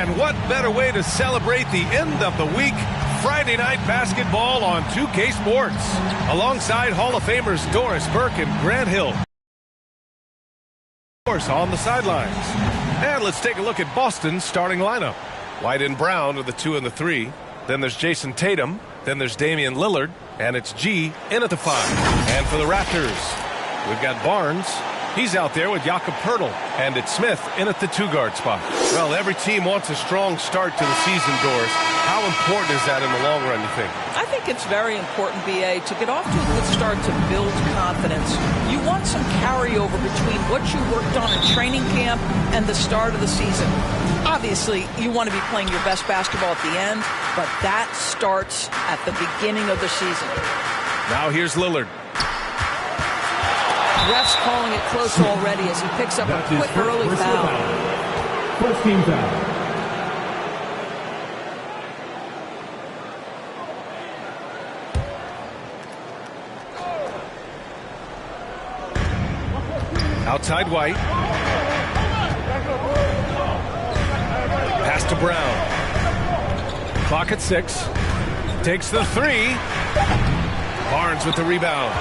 And what better way to celebrate the end of the week? Friday night basketball on 2K Sports. Alongside Hall of Famers Doris Burke and Grant Hill. On the sidelines. And let's take a look at Boston's starting lineup. White and Brown are the 2 and the 3. Then there's Jason Tatum. Then there's Damian Lillard. And it's G in at the 5. And for the Raptors, we've got Barnes. He's out there with Jakob Poeltl. And it's Smith in at the 2-guard spot. Well, every team wants a strong start to the season, Doris. How important is that in the long run, you think? I think it's very important, B.A., to get off to a good start to build confidence. You want some carryover between what you worked on in training camp and the start of the season. Obviously, you want to be playing your best basketball at the end, but that starts at the beginning of the season. Now here's Lillard. Refs calling it close already as he picks up a quick early foul. First team foul. Outside White. Pass to Brown. Clock at 6. Takes the 3. Barnes with the rebound.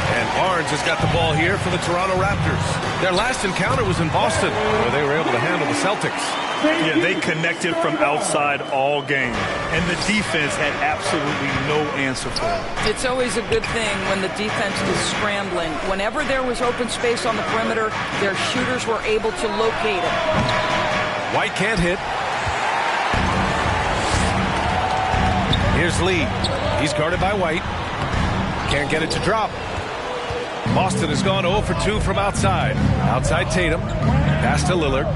And Barnes has got the ball here for the Toronto Raptors. Their last encounter was in Boston, where they were able to handle the Celtics. Yeah, they connected from outside all game, and the defense had absolutely no answer for it. It's always a good thing when the defense is scrambling. Whenever there was open space on the perimeter, their shooters were able to locate it. White can't hit. Here's Lee. He's guarded by White. Can't get it to drop. Boston has gone 0 for 2 from outside. Outside Tatum. Pass to Lillard.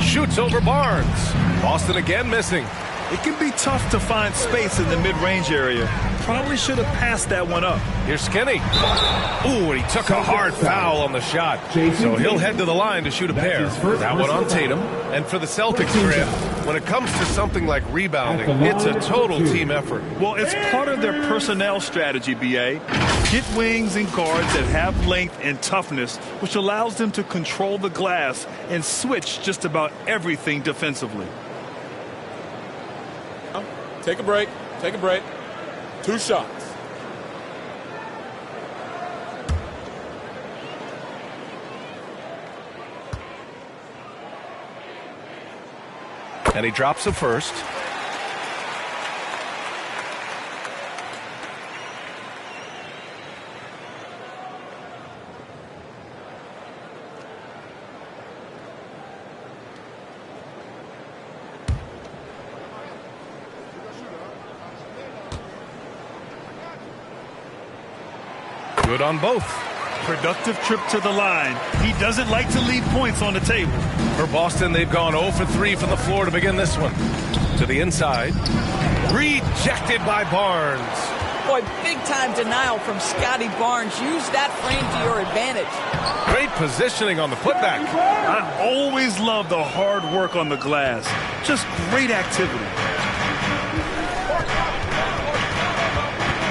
Shoots over Barnes. Boston again missing. It can be tough to find space in the mid-range area. Probably should have passed that one up. Here's Skinny. Ooh, and he took a hard foul on the shot. So he'll head to the line to shoot a pair. That one on Tatum. And for the Celtics, Grant, when it comes to something like rebounding, it's a total team effort. Well, it's part of their personnel strategy, B.A. Get wings and guards that have length and toughness, which allows them to control the glass and switch just about everything defensively. Take a break. Take a break. 2 shots. And he drops the first. Good on both. Productive trip to the line. He doesn't like to leave points on the table. For Boston, they've gone 0 for 3 from the floor to begin this one. To the inside. Rejected by Barnes. Boy, big-time denial from Scotty Barnes. Use that frame to your advantage. Great positioning on the putback. I always love the hard work on the glass. Just great activity.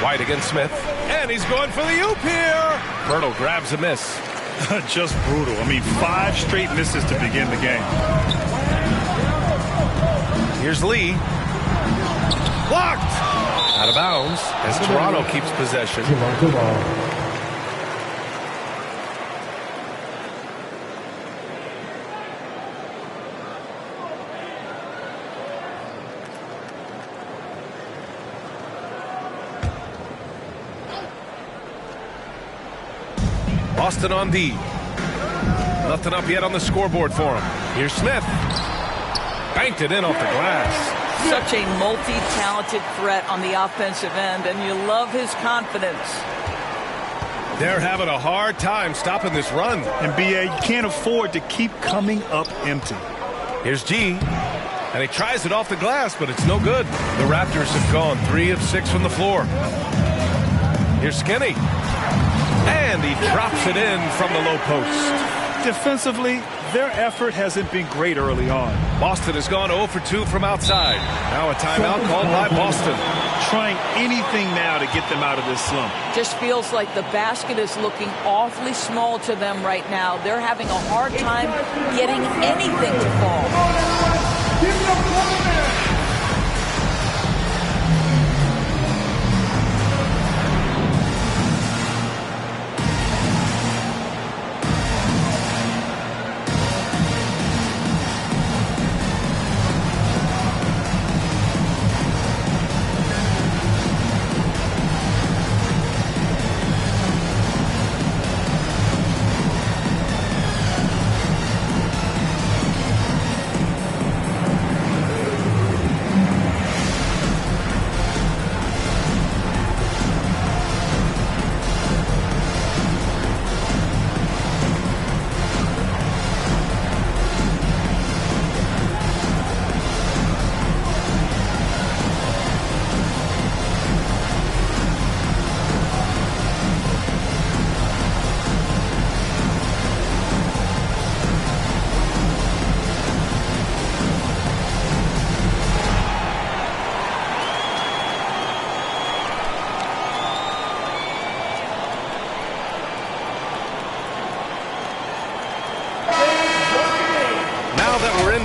White against Smith. And he's going for the oop here. Poeltl grabs a miss. Just brutal. I mean, 5 straight misses to begin the game. Here's Lee. Blocked. Out of bounds as Toronto keeps possession. Boston on D. Nothing up yet on the scoreboard for him. Here's Smith. Banked it in off the glass. Such a multi-talented threat on the offensive end, and you love his confidence. They're having a hard time stopping this run. And B.A., you can't afford to keep coming up empty. Here's G. And he tries it off the glass, but it's no good. The Raptors have gone 3 of 6 from the floor. Here's Skinny. And he drops it in from the low post. Defensively, their effort hasn't been great early on. Boston has gone 0 for 2 from outside. Now a timeout called by Boston. trying anything now to get them out of this slump. Just feels like the basket is looking awfully small to them right now. They're having a hard time getting anything to fall.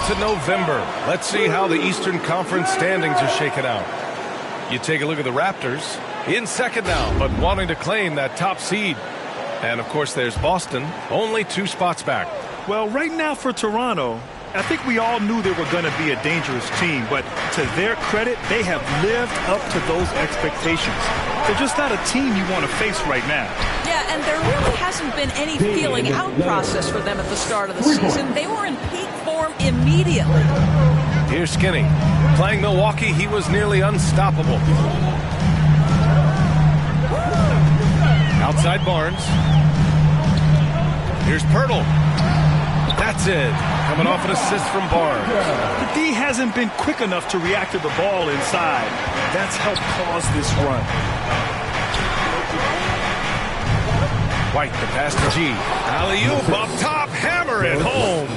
To November. Let's see how the Eastern Conference standings are shaken out. You take a look at the Raptors in second now, but wanting to claim that top seed. And of course there's Boston, only 2 spots back. Well, right now for Toronto, I think we all knew they were going to be a dangerous team, but to their credit, they have lived up to those expectations. They're just not a team you want to face right now. Yeah, and there really hasn't been any feeling out process for them at the start of the season. They were in peak form immediately. Here's Skinny. Playing Milwaukee, he was nearly unstoppable. Outside Barnes. Here's Pirtle. That's it. Coming off an assist from Barnes. The D hasn't been quick enough to react to the ball inside. That's helped cause this run. White, the pass to G. Alley-oop up top, hammer it home.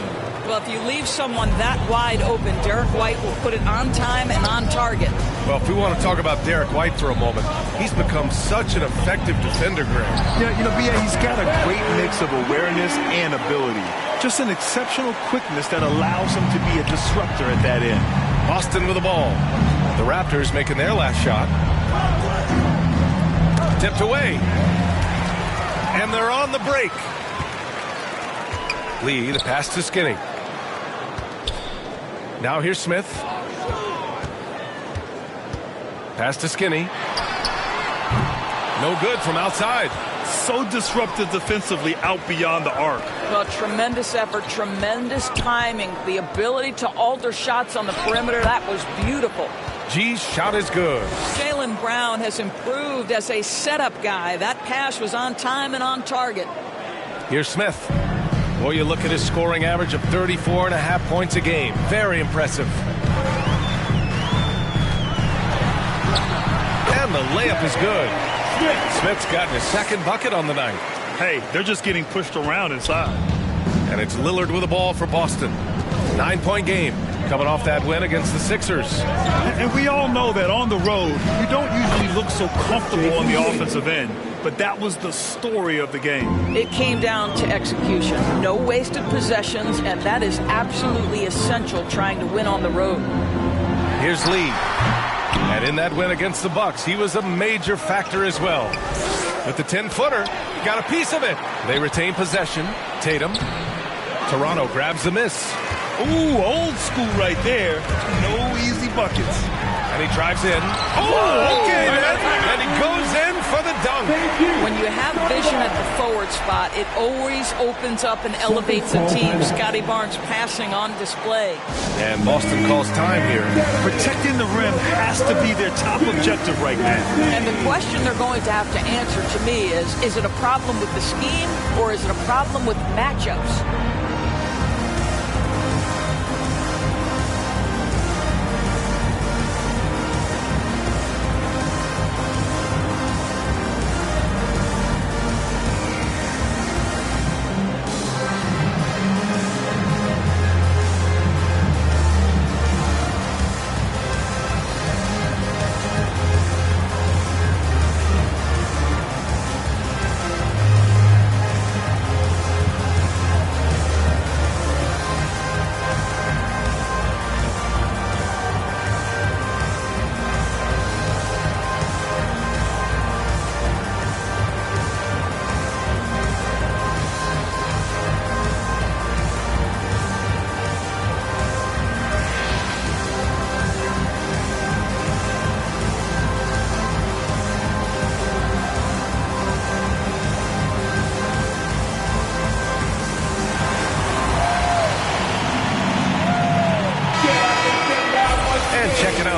Well, if you leave someone that wide open, Derek White will put it on time and on target. Well, if we want to talk about Derek White for a moment, he's become such an effective defender, Greg. Yeah, B.A., he's got a great mix of awareness and ability. Just an exceptional quickness that allows him to be a disruptor at that end. Boston with the ball. The Raptors making their last shot. Tipped away. And they're on the break. Lee, the pass to Skinny. Now here's Smith. Pass to Skinny. No good from outside. So disruptive defensively out beyond the arc. Well, tremendous effort, tremendous timing. The ability to alter shots on the perimeter, that was beautiful. G's shot is good. Jaylen Brown has improved as a setup guy. That pass was on time and on target. Here's Smith. Boy, you look at his scoring average of 34.5 points a game. Very impressive. And the layup is good. Smith's gotten his second bucket on the night. Hey, they're just getting pushed around inside. And it's Lillard with the ball for Boston. 9-point game coming off that win against the Sixers. And we all know that on the road, you don't usually look so comfortable on the offensive end. But that was the story of the game. It came down to execution. No wasted possessions, and that is absolutely essential trying to win on the road. Here's Lee. And in that win against the Bucks, he was a major factor as well. With the 10-footer, he got a piece of it. They retain possession. Tatum. Toronto grabs the miss. Ooh, old school right there. No easy buckets. And he drives in. Oh, okay, and he goes in for the dunk. When you have vision at the forward spot, it always opens up and elevates a team. Scotty Barnes passing on display. And Boston calls time here. Protecting the rim has to be their top objective right now. And the question they're going to have to answer to me is it a problem with the scheme or is it a problem with matchups?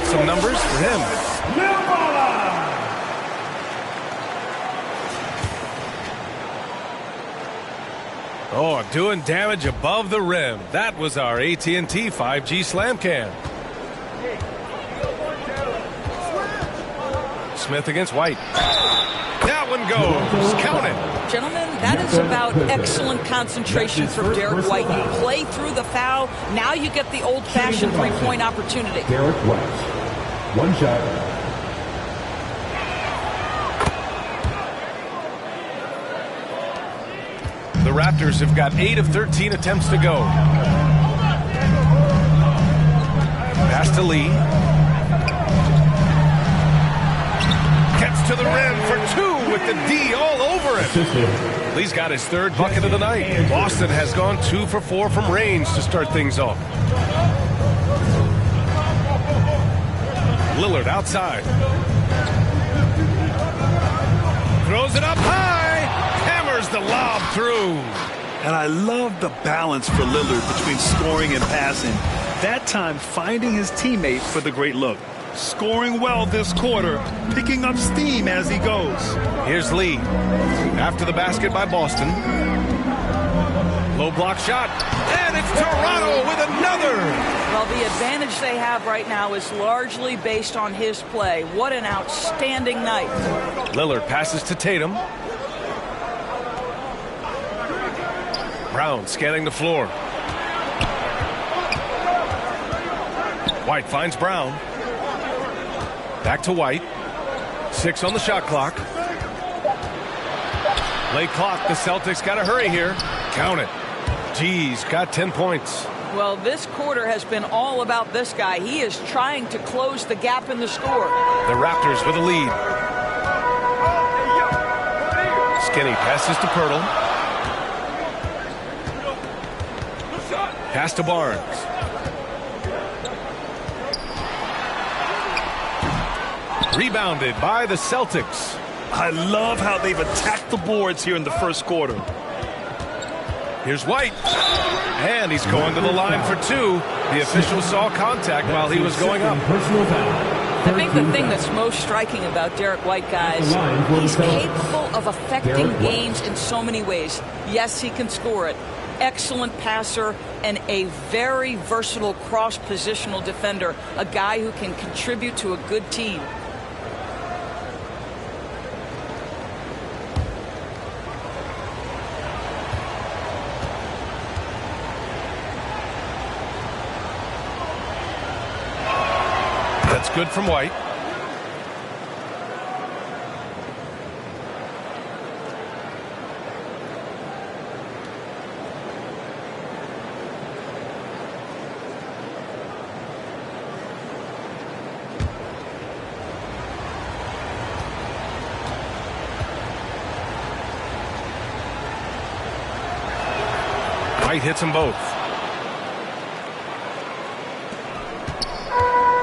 some numbers for him. Oh, doing damage above the rim. That was our AT&T 5G Slam Cam. Smith against White. That one goes. Count it. Gentlemen, that is about excellent concentration from Derek White. You play through the foul. Now you get the old-fashioned three-point opportunity. Derek White. One shot. The Raptors have got 8 of 13 attempts to go. Pass to Lee. Gets to the rim for 2 with the D all over him. Lee's got his 3rd bucket of the night. Boston has gone 2 for 4 from range to start things off. Lillard outside. Throws it up high. Hammers the lob through. And I love the balance for Lillard between scoring and passing. That time finding his teammate for the great look. Scoring well this quarter, picking up steam as he goes. Here's Lee. After the basket by Boston. Low block shot. And it's Toronto with another. Well, the advantage they have right now is largely based on his play. What an outstanding night. Lillard passes to Tatum. Brown scanning the floor. White finds Brown. Back to White. 6 on the shot clock. Late clock. The Celtics got to hurry here. Count it. G's got 10 points. Well, this quarter has been all about this guy. He is trying to close the gap in the score. The Raptors with a lead. Skinny passes to Pirtle. Pass to Barnes. Rebounded by the Celtics. I love how they've attacked the boards here in the first quarter. Here's White. And he's going to the line for 2. The official saw contact while he was going up. I think the thing that's most striking about Derek White, guys, he's capable of affecting games in so many ways. Yes, he can score it. Excellent passer and a very versatile cross-positional defender. A guy who can contribute to a good team. That's good from White. White hits them both.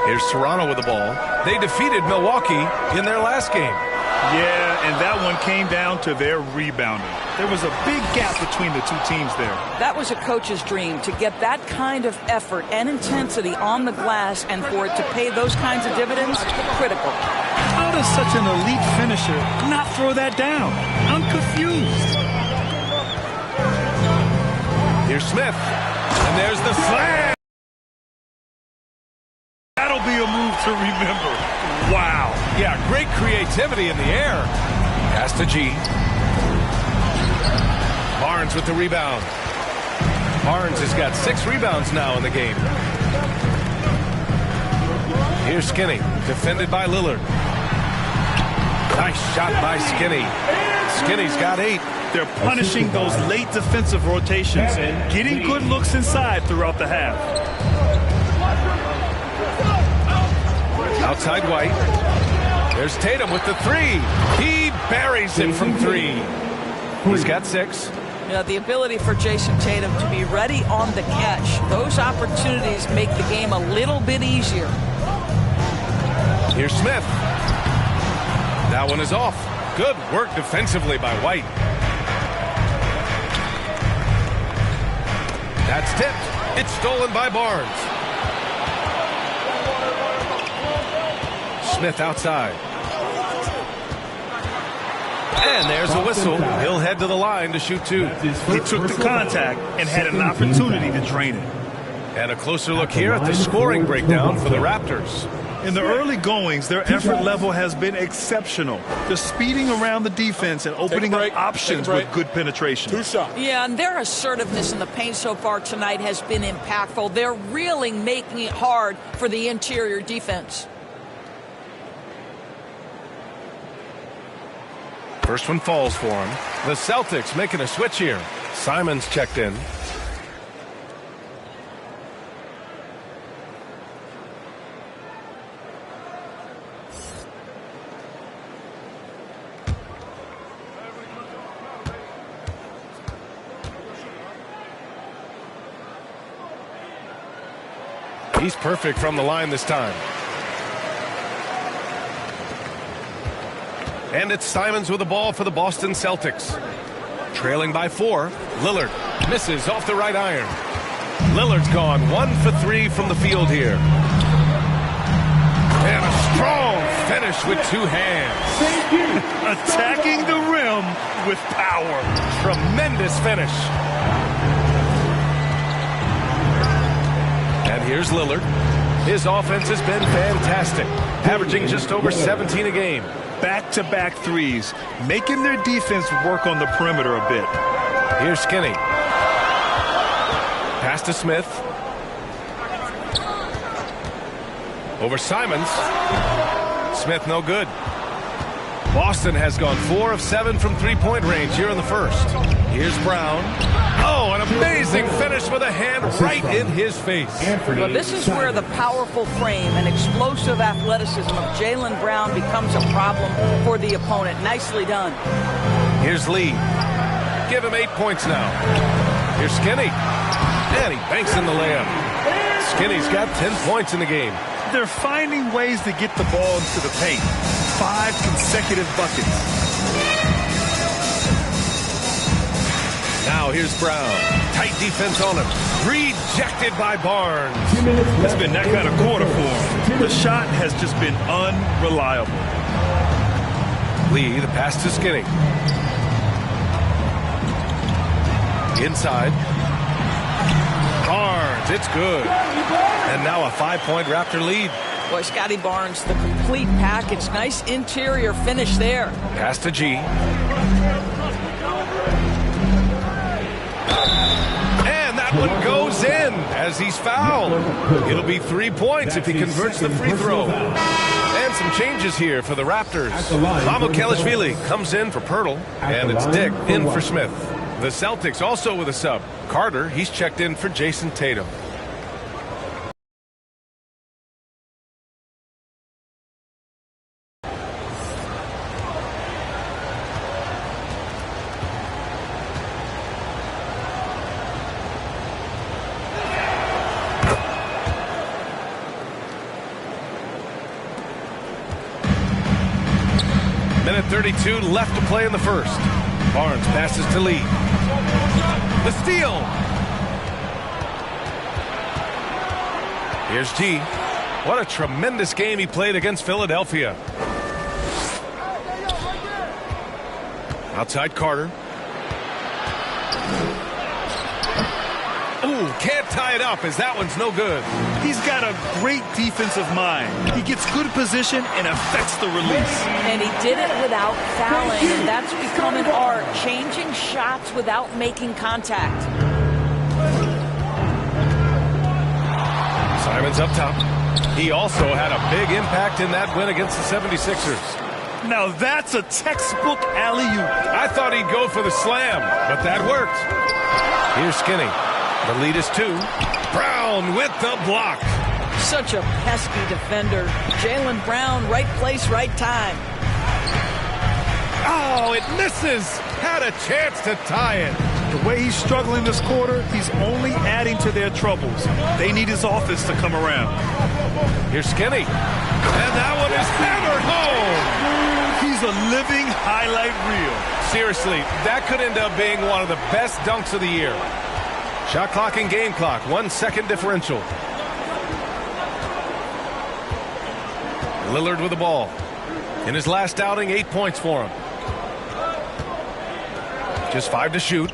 Here's Toronto with the ball. They defeated Milwaukee in their last game. Yeah, and that one came down to their rebounding. There was a big gap between the two teams there. That was a coach's dream, to get that kind of effort and intensity on the glass, and for it to pay those kinds of dividends, critical. How does such an elite finisher not throw that down? I'm confused. Here's Smith. And there's the slam. That'll be a move to remember. Wow. Yeah, great creativity in the air. Pass to G. Barnes with the rebound. Barnes has got 6 rebounds now in the game. Here's Skinny, defended by Lillard. Nice shot by Skinny. Skinny's got 8. They're punishing those late defensive rotations and getting good looks inside throughout the half. Outside White. There's Tatum with the 3. He buries it from 3. He's got 6. You know, the ability for Jason Tatum to be ready on the catch. Those opportunities make the game a little bit easier. Here's Smith. That one is off. Good work defensively by White. That's tipped. It's stolen by Barnes. Smith outside. And there's a whistle. He'll head to the line to shoot two. He took the contact and had an opportunity to drain it. And a closer look here at the scoring breakdown for the Raptors. In the early goings, their effort level has been exceptional. They're speeding around the defense and opening up options with good penetration. 2 shots. Yeah, and their assertiveness in the paint so far tonight has been impactful. They're really making it hard for the interior defense. First one falls for him. The Celtics making a switch here. Simons checked in. He's perfect from the line this time. And it's Simons with the ball for the Boston Celtics. Trailing by 4. Lillard misses off the right iron. Lillard's gone 1 for 3 from the field here. And a strong finish with 2 hands. Attacking the rim with power. Tremendous finish. And here's Lillard. His offense has been fantastic, averaging just over 17 a game. Back-to-back threes, making their defense work on the perimeter a bit. Here's Skinny. Pass to Smith. Over Simons. Smith no good. Boston has gone 4 of 7 from three-point range here in the first. Here's Brown. Oh, an amazing finish with a hand right in his face. Well, this is where the powerful frame and explosive athleticism of Jaylen Brown becomes a problem for the opponent. Nicely done. Here's Lee. Give him 8 points now. Here's Skinny. And he banks in the layup. Skinny's got 10 points in the game. They're finding ways to get the ball into the paint. 5 consecutive buckets. Now here's Brown. Tight defense on him. Rejected by Barnes. It's been that kind of quarter for him. The shot has just been unreliable. Lee, the pass to Skinny. Inside. Barnes, it's good. And now a 5-point Raptor lead. Boy, Scotty Barnes, the complete package. Nice interior finish there. Pass to G. And that one goes in as he's fouled. It'll be 3 points if he converts the free throw. And some changes here for the Raptors. Mamukelashvili comes in for Pirtle, and it's Dick in for Smith. The Celtics also with a sub. Carter, he's checked in for Jason Tatum. Minute 32 left to play in the first. Barnes passes to Lee. The steal. Here's G. What a tremendous game he played against Philadelphia. Outside Carter. Ooh, can't tie it up as that one's no good. He's got a great defensive mind. He gets good position and affects the release. And he did it without fouling, and that's become an art, changing shots without making contact. Simons up top. He also had a big impact in that win against the 76ers. Now that's a textbook alley-oop. I thought he'd go for the slam, but that worked. Here's Skinny. The lead is 2. Brown with the block. Such a pesky defender. Jaylen Brown, right place, right time. Oh, it misses. Had a chance to tie it. The way he's struggling this quarter, he's only adding to their troubles. They need his offense to come around. Here's Skinny. And that one is hammered home. He's a living highlight reel. Seriously, that could end up being one of the best dunks of the year. Shot clock and game clock, 1 second differential. Lillard with the ball. In his last outing, 8 points for him. Just 5 to shoot.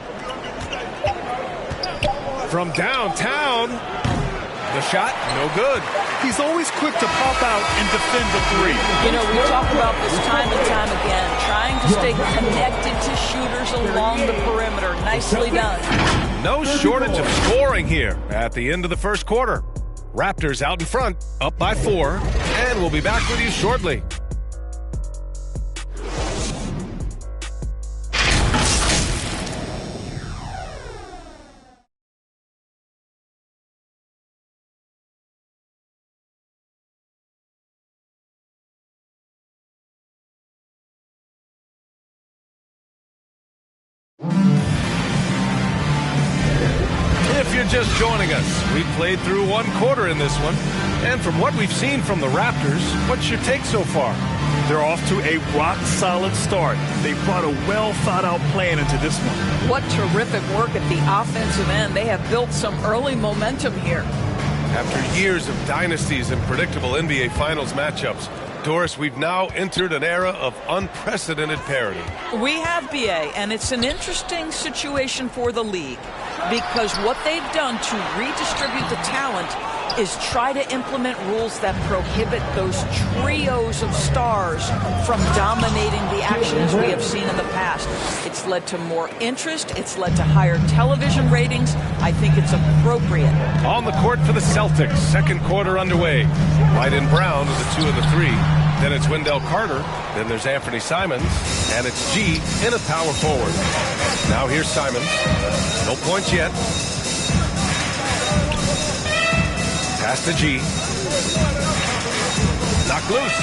From downtown, the shot, no good. He's always quick to pop out and defend the three. You know, we talk about this time and time again, trying to stay connected to shooters along the perimeter. Nicely done. No shortage of scoring here at the end of the first quarter. Raptors out in front, up by 4, and we'll be back with you shortly. If you're just joining us, we've played through 1 quarter in this one. And from what we've seen from the Raptors, what's your take so far? They're off to a rock-solid start. They brought a well-thought-out plan into this one. What terrific work at the offensive end. They have built some early momentum here. After years of dynasties and predictable NBA Finals matchups, Doris, we've now entered an era of unprecedented parity. We have, BA, and it's an interesting situation for the league because what they've done to redistribute the talent is try to implement rules that prohibit those trios of stars from dominating the action as we have seen in the past. It's led to more interest. It's led to higher television ratings. I think it's appropriate. On the court for the Celtics, second quarter underway. White and Brown are the 2 and the 3. Then it's Wendell Carter. Then there's Anthony Simons. And it's G in a power forward. Now here's Simons. No points yet. Pass to G. Knocked loose.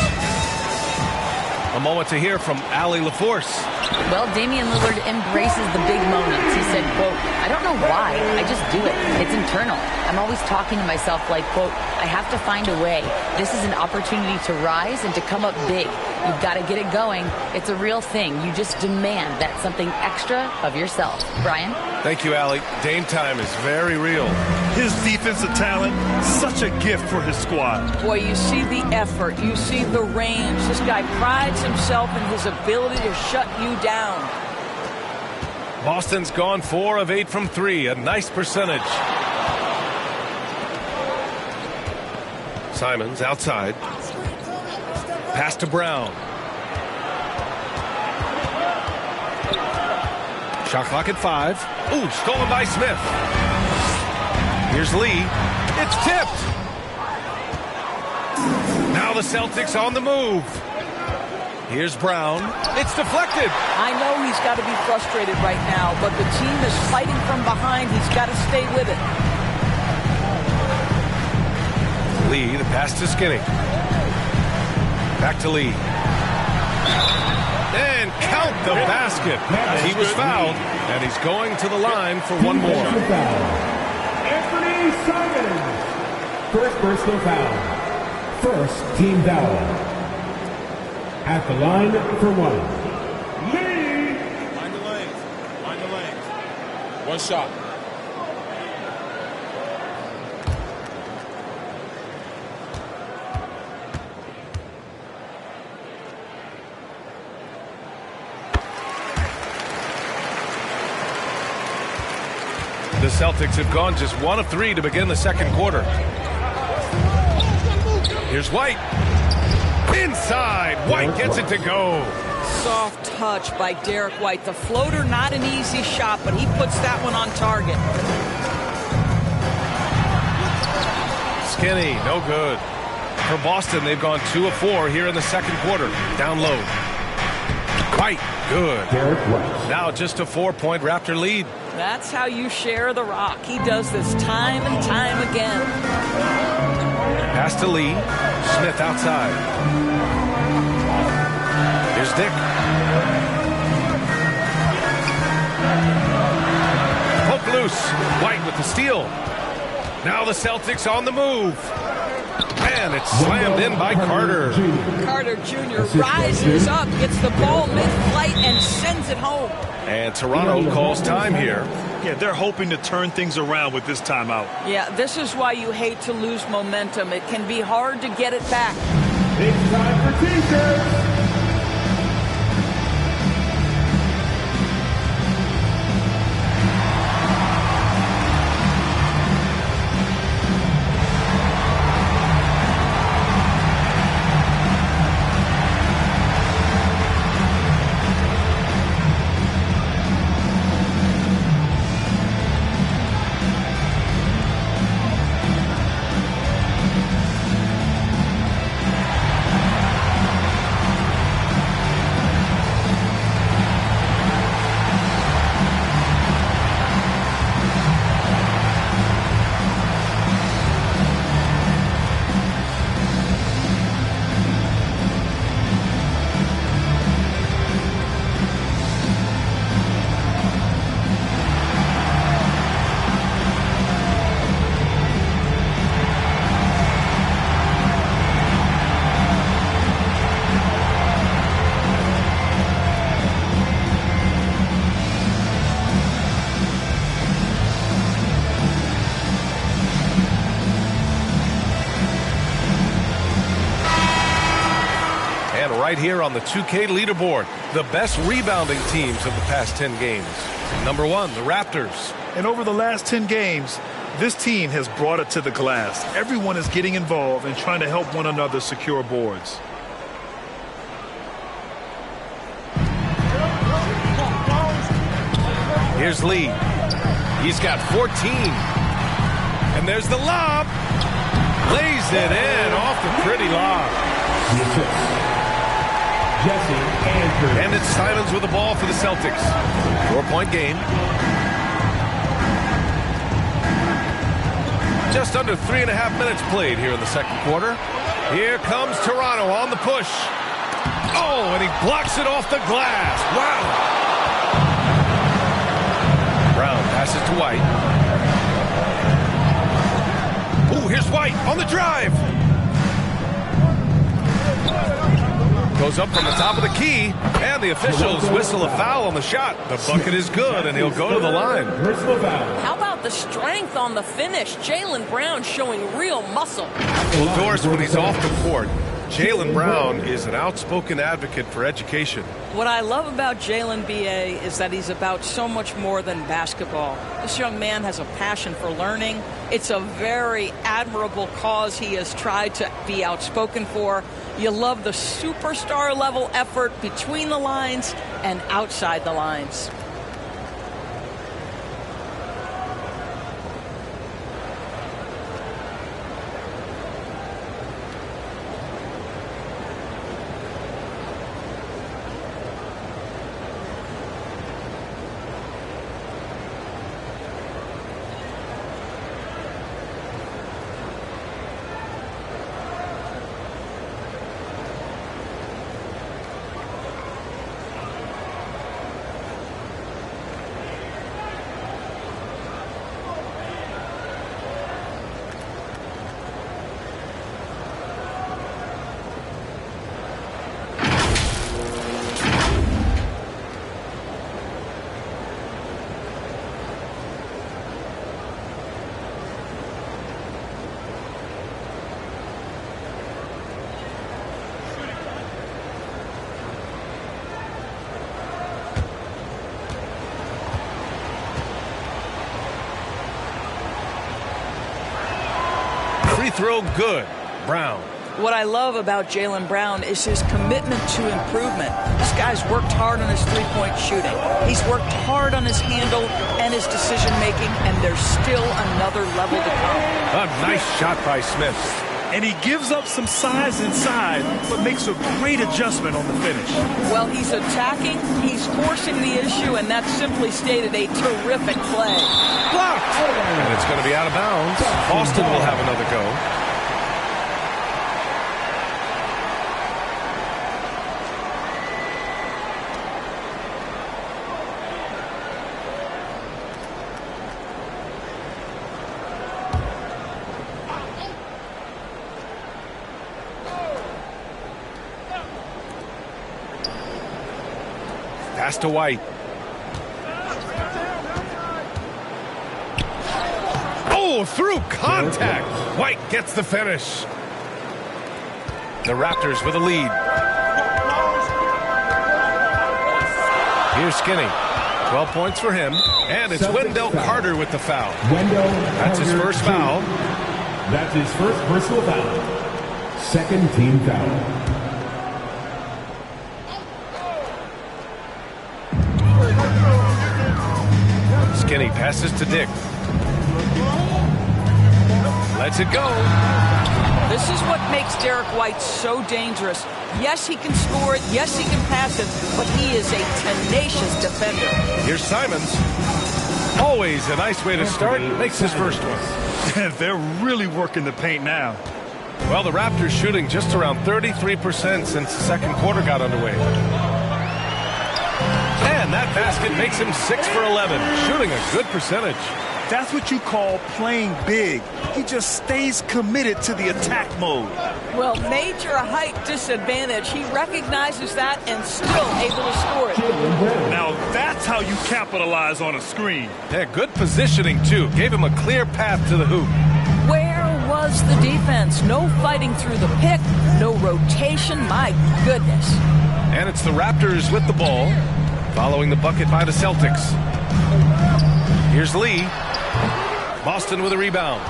A moment to hear from Allie LaForce. Well, Damian Lillard embraces the big moments. He said, quote, I don't know why, I just do it. It's internal. I'm always talking to myself like, quote, I have to find a way. This is an opportunity to rise and to come up big. You've got to get it going. It's a real thing. You just demand that something extra of yourself. Brian? Thank you, Allie. Dame time is very real. His defensive talent, such a gift for his squad. Boy, you see the effort. You see the range. This guy prides himself in his ability to shut you down. Boston's gone 4 of 8 from 3. A nice percentage. Simons outside. Pass to Brown. Shot clock at 5. Ooh, stolen by Smith. Here's Lee. It's tipped. Now the Celtics on the move. Here's Brown. It's deflected. I know he's got to be frustrated right now, but the team is fighting from behind. He's got to stay with it. Lee, the pass to Skinny. Back to Lee. And count the basket. He was fouled, and he's going to the line for one more. Anthony Simons. First personal foul. First team foul. At the line for 1. Lee. Line the lanes. Line the lanes. One shot. The Celtics have gone just 1 of 3 to begin the second quarter. Here's White. Inside. White gets it to go. Soft touch by Derek White. The floater, not an easy shot, but he puts that one on target. Skinny, no good. For Boston, they've gone 2 of 4 here in the second quarter. Down low. White, good. Derek White. Now just a 4-point Raptor lead. That's how you share the rock. He does this time and time again. Pass to Lee. Smith outside. Here's Dick. Poke loose. White with the steal. Now the Celtics on the move. And it's slammed in by Carter. Carter Jr. rises up, gets the ball mid-flight, and sends it home. And Toronto calls time here. Yeah, they're hoping to turn things around with this timeout. Yeah, this is why you hate to lose momentum. It can be hard to get it back. It's time for T-shirts. Right here on the 2K leaderboard, the best rebounding teams of the past 10 games. Number 1, the Raptors. And over the last 10 games, this team has brought it to the glass. Everyone is getting involved and trying to help one another secure boards. Here's Lee. He's got 14. And there's the lob. Lays it in off the pretty lob. Jesse Andrews. And it's Simons with the ball for the Celtics. 4-point game. Just under 3.5 minutes played here in the second quarter. Here comes Toronto on the push. Oh, and he blocks it off the glass. Wow. Brown passes to White. Ooh, here's White on the drive. Goes up from the top of the key, and the officials whistle a foul on the shot. The bucket is good, and he'll go to the line. How about the strength on the finish? Jaylen Brown showing real muscle. Well, Doris, when he's off the court, Jaylen Brown is an outspoken advocate for education. What I love about Jaylen, B.A., is that he's about so much more than basketball. This young man has a passion for learning. It's a very admirable cause he has tried to be outspoken for. You love the superstar level effort between the lines and outside the lines. Free throw good. Brown. What I love about Jaylen Brown is his commitment to improvement. This guy's worked hard on his three-point shooting. He's worked hard on his handle and his decision-making, and there's still another level to come. A nice shot by Smith. And he gives up some size inside, but makes a great adjustment on the finish. Well, he's attacking, he's forcing the issue, and that's simply stated a terrific play. Blocked! And it's going to be out of bounds. Boston will have another go. Pass to White. Oh, through contact. White gets the finish. The Raptors with a lead. Here's Skinny. 12 points for him. And it's Wendell Carter with the foul. That's his first foul. That's his first personal foul. Second team foul. Skinny passes to Dick. Lets it go. This is what makes Derek White so dangerous. Yes, he can score it. Yes, he can pass it. But he is a tenacious defender. Here's Simons. Always a nice way to start. Makes his first one. They're really working the paint now. Well, the Raptors shooting just around 33% since the second quarter got underway. And that basket makes him 6 for 11, shooting a good percentage. That's what you call playing big. He just stays committed to the attack mode. Well, major height disadvantage. He recognizes that and still able to score it. Now that's how you capitalize on a screen. Yeah, good positioning, too. Gave him a clear path to the hoop. Where was the defense? No fighting through the pick, no rotation. My goodness. And it's the Raptors with the ball, following the bucket by the Celtics. Here's Lee. Boston with a rebound.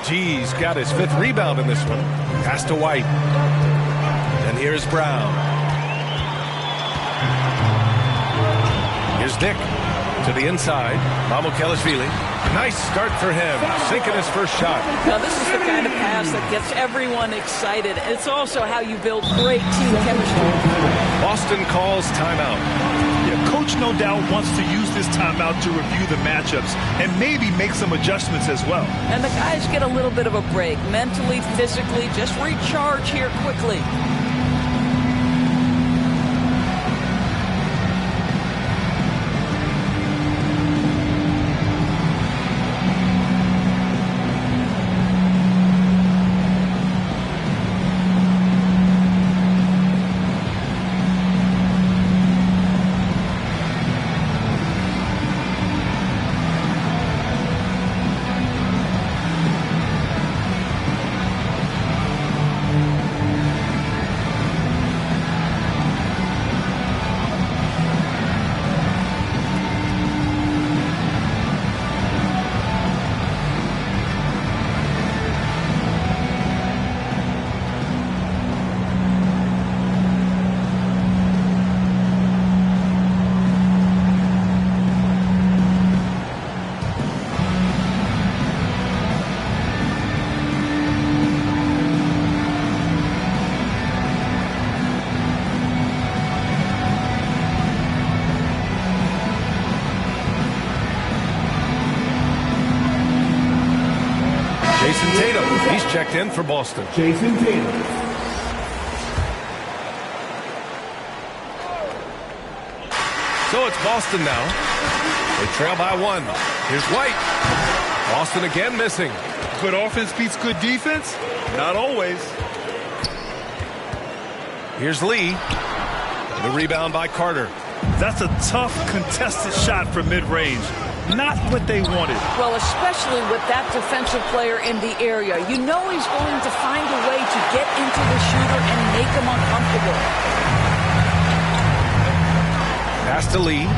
G's got his 5th rebound in this one. Pass to White. And here's Brown. Here's Dick to the inside. Mamukelashvili. Nice start for him. Sinking his first shot. Now this is the kind of pass that gets everyone excited. It's also how you build great team chemistry. Boston calls timeout. Yeah, coach no doubt wants to use this timeout to review the matchups and maybe make some adjustments as well. And the guys get a little bit of a break, mentally, physically, just recharge here quickly. Jason Tatum, he's checked in for Boston. Jason Tatum. So it's Boston now. They trail by 1. Here's White. Boston again missing. Good offense beats good defense? Not always. Here's Lee. The rebound by Carter. That's a tough, contested shot from mid-range. Not what they wanted. Well, especially with that defensive player in the area. You know he's going to find a way to get into the shooter and make him uncomfortable. Pass to Lee.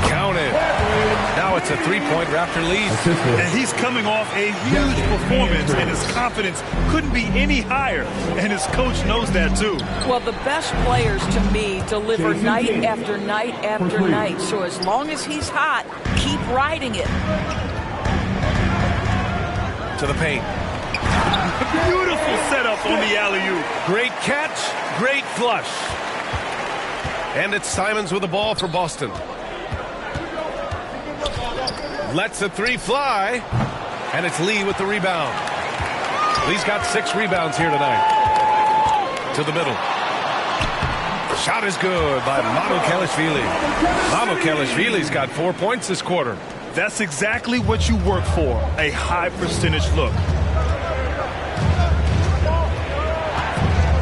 Counted. Now it's a 3-point Raptor lead. And he's coming off a huge performance, and his confidence couldn't be any higher. And his coach knows that, too. Well, the best players, to me, deliver night after night after night. So as long as he's hot, keep riding it. To the paint. Beautiful setup on the alley-oop. Great catch, great flush. And it's Simons with the ball for Boston. Lets the 3 fly. And it's Lee with the rebound. Lee's got 6 rebounds here tonight. To the middle. Shot is good by Mamukelashvili. Mamukelashvili's got 4 points this quarter. That's exactly what you work for, a high percentage look.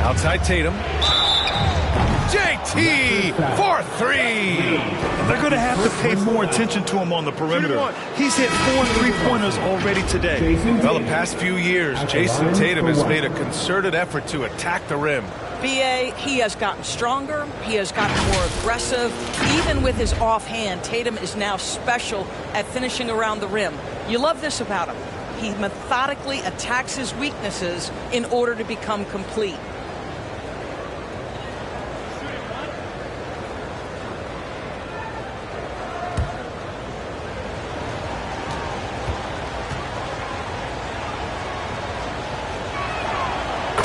Outside Tatum. JT for three. They're going to have to pay more attention to him on the perimeter. He's hit 4 3-pointers already today. Well, the past few years, Jason Tatum has made a concerted effort to attack the rim. BA, he has gotten stronger. He has gotten more aggressive. Even with his offhand, Tatum is now special at finishing around the rim. You love this about him. He methodically attacks his weaknesses in order to become complete.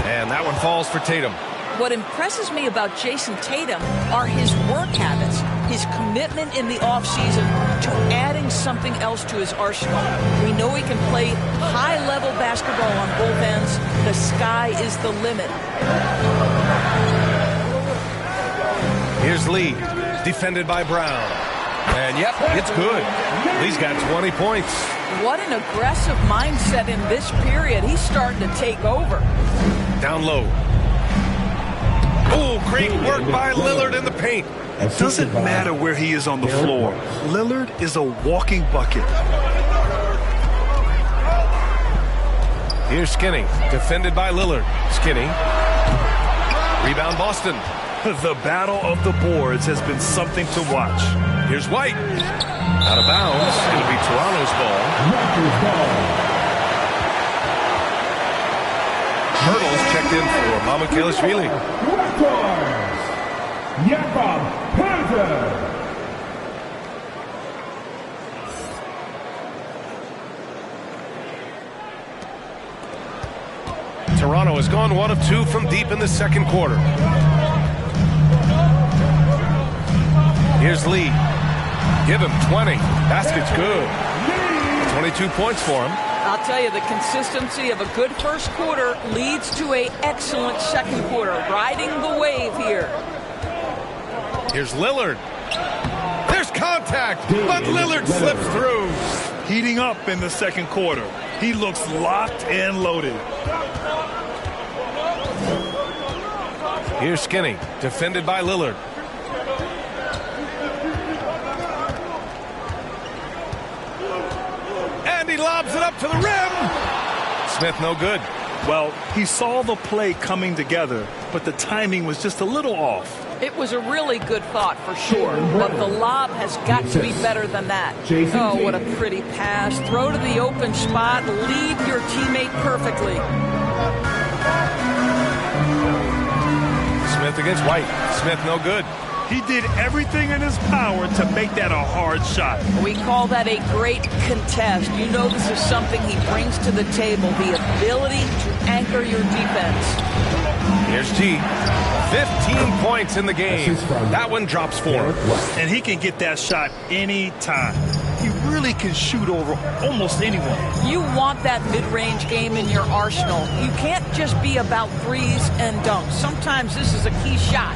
And that one falls for Tatum. What impresses me about Jason Tatum are his work habits, his commitment in the offseason to adding something else to his arsenal. We know he can play high-level basketball on both ends. The sky is the limit. Here's Lee, defended by Brown. And yep, it's good. Lee's got 20 points. What an aggressive mindset in this period. He's starting to take over. Down low. Oh, great work by Lillard in the paint. It doesn't matter where he is on the floor. Lillard is a walking bucket. Here's Skinny, defended by Lillard. Skinny. Rebound Boston. The battle of the boards has been something to watch. Here's White. Out of bounds. It'll be Toronto's ball. Hurdles checked in for Mamukelashvili. Jakob Poeltl. Toronto has gone 1 of 2 from deep in the second quarter. Here's Lee. Give him 20. Basket's good. 22 points for him. I'll tell you, the consistency of a good first quarter leads to an excellent second quarter. Riding the wave here. Here's Lillard. There's contact, but Lillard slips through. Heating up in the second quarter. He looks locked and loaded. Here's Skinny, defended by Lillard. And he lobs it up to the rim. Smith no good. Well, he saw the play coming together, but the timing was just a little off. It was a really good thought for sure, but the lob has got to be better than that. Oh, what a pretty pass. Throw to the open spot. Lead your teammate perfectly. Smith against White. Smith no good. He did everything in his power to make that a hard shot. We call that a great contest. You know this is something he brings to the table, the ability to anchor your defense. Here's G. 15 points in the game. That one drops for him. And he can get that shot anytime. He really can shoot over almost anyone. You want that mid-range game in your arsenal. You can't just be about threes and dunks. Sometimes this is a key shot.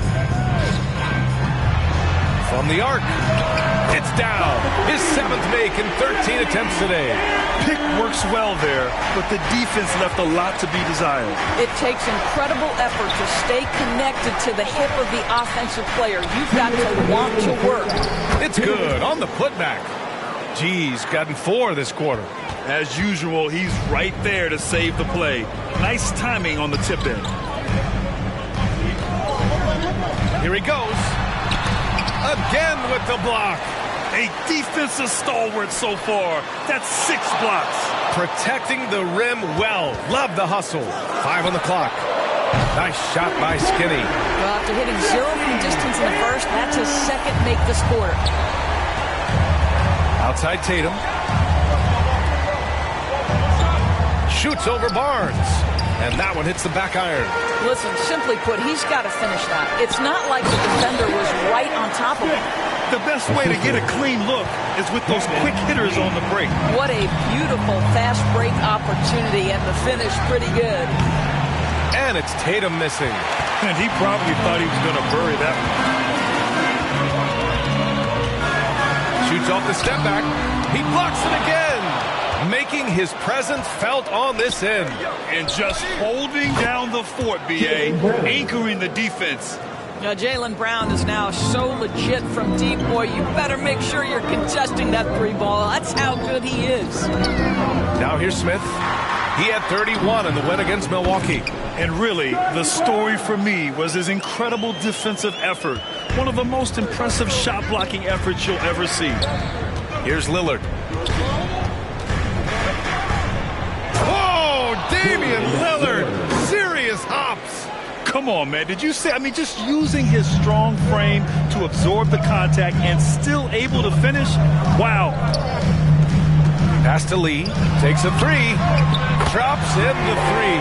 From the arc, it's down. His 7th make in 13 attempts today. Pick works well there, but the defense left a lot to be desired. It takes incredible effort to stay connected to the hip of the offensive player. You've got to want to work. It's good on the putback. G's gotten 4 this quarter. As usual, he's right there to save the play. Nice timing on the tip in. Here he goes. Again with the block. A defensive stalwart so far. That's 6 blocks. Protecting the rim well. Love the hustle. 5 on the clock. Nice shot by Skinny. Well, after hitting 0 from distance in the first, that's his second make this quarter. Outside Tatum. Shoots over Barnes. And that one hits the back iron. Listen, simply put, he's got to finish that. It's not like the defender was right on top of him. The best way to get a clean look is with those quick hitters on the break. What a beautiful fast break opportunity, and the finish pretty good. And it's Tatum missing. And he probably thought he was going to bury that one. Shoots off the step back. He blocks it again, making his presence felt on this end. And just holding down the fort, B.A., anchoring the defense. Jaylen Brown is now so legit from deep. Boy, you better make sure you're contesting that three ball. That's how good he is. Now here's Smith. He had 31 in the win against Milwaukee. And really, the story for me was his incredible defensive effort. One of the most impressive shot-blocking efforts you'll ever see. Here's Lillard. Oh, Damian Lillard. Serious hops. Come on, man. Did you see? I mean, just using his strong frame to absorb the contact and still able to finish. Wow. Pass to Lee. Takes a three. Drops in the three.